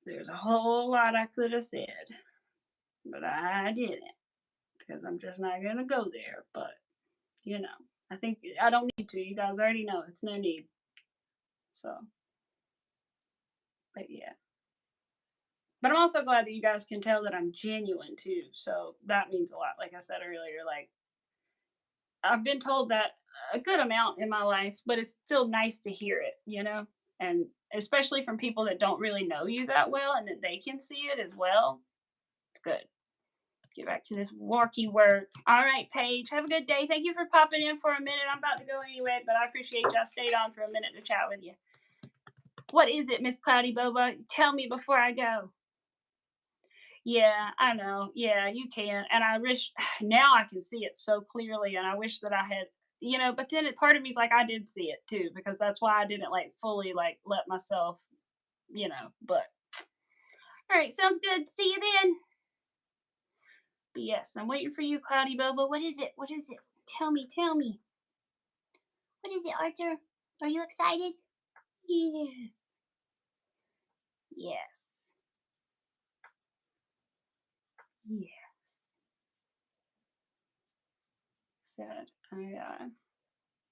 There's a whole lot I could have said, but I didn't because I'm just not gonna go there. But you know, I think I don't need to. You guys already know it's no need. So, but yeah. But I'm also glad that you guys can tell that I'm genuine too. So that means a lot. Like I said earlier, like I've been told that a good amount in my life, but it's still nice to hear it, you know? And especially from people that don't really know you that well and that they can see it as well. It's good. Get back to this worky work. All right, Paige, have a good day. Thank you for popping in for a minute. I'm about to go anyway, but I appreciate y'all stayed on for a minute to chat with you. What is it, Miss Cloudy Boba? Tell me before I go. Yeah, I know. Yeah, you can. And I wish now I can see it so clearly. And I wish that I had, but then part of me is like, I did see it too, because that's why I didn't like fully like let myself, but all right, sounds good. See you then. But yes, I'm waiting for you, Cloudy Boba. What is it? What is it? Tell me, tell me. What is it, Arthur? Are you excited? Yes. Yes. Yes. Sad.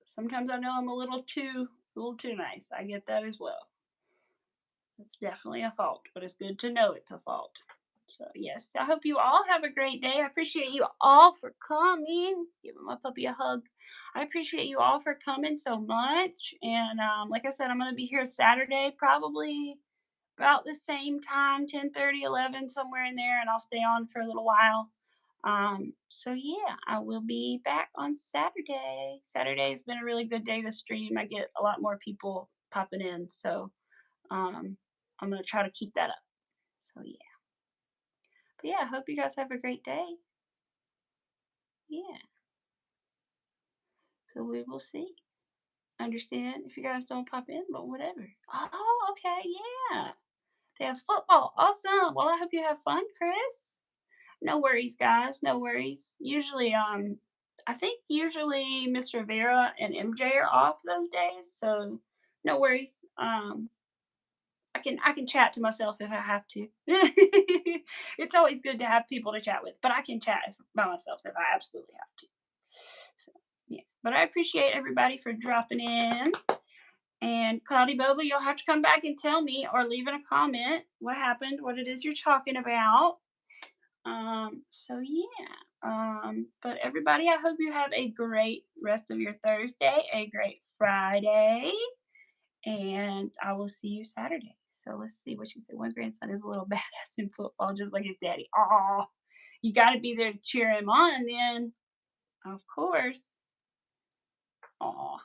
Sometimes I know I'm a little too nice. I get that as well. It's definitely a fault, but it's good to know it's a fault. So yes, I hope you all have a great day. I appreciate you all for coming. Give my puppy a hug. I appreciate you all for coming so much. And like I said, I'm gonna be here Saturday, probably about the same time, 10:30, 11, somewhere in there, and I'll stay on for a little while. So yeah, I will be back on Saturday. Saturday has been a really good day to stream. I get a lot more people popping in, so um, I'm gonna try to keep that up. So yeah, but yeah, I hope you guys have a great day. Yeah, so we will see. Understand if you guys don't pop in, but whatever. Oh, okay, yeah. They have football. Awesome. Well, I hope you have fun, Chris. No worries, guys. No worries. Usually, I think usually Miss Rivera and MJ are off those days, so no worries. I can chat to myself if I have to. It's always good to have people to chat with, but I can chat by myself if I absolutely have to. So yeah, but I appreciate everybody for dropping in. And Cloudy Boba, you'll have to come back and tell me or leave in a comment what happened, what it is you're talking about. So yeah. But everybody, I hope you have a great rest of your Thursday, a great Friday, and I will see you Saturday. So let's see what she said. One grandson is a little badass in football, just like his daddy. Oh, you got to be there to cheer him on, then, of course. Oh,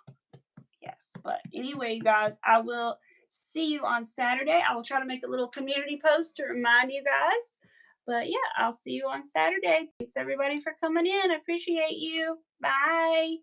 yes. But anyway, you guys, I will see you on Saturday. I will try to make a little community post to remind you guys. But yeah, I'll see you on Saturday. Thanks everybody for coming in. I appreciate you. Bye.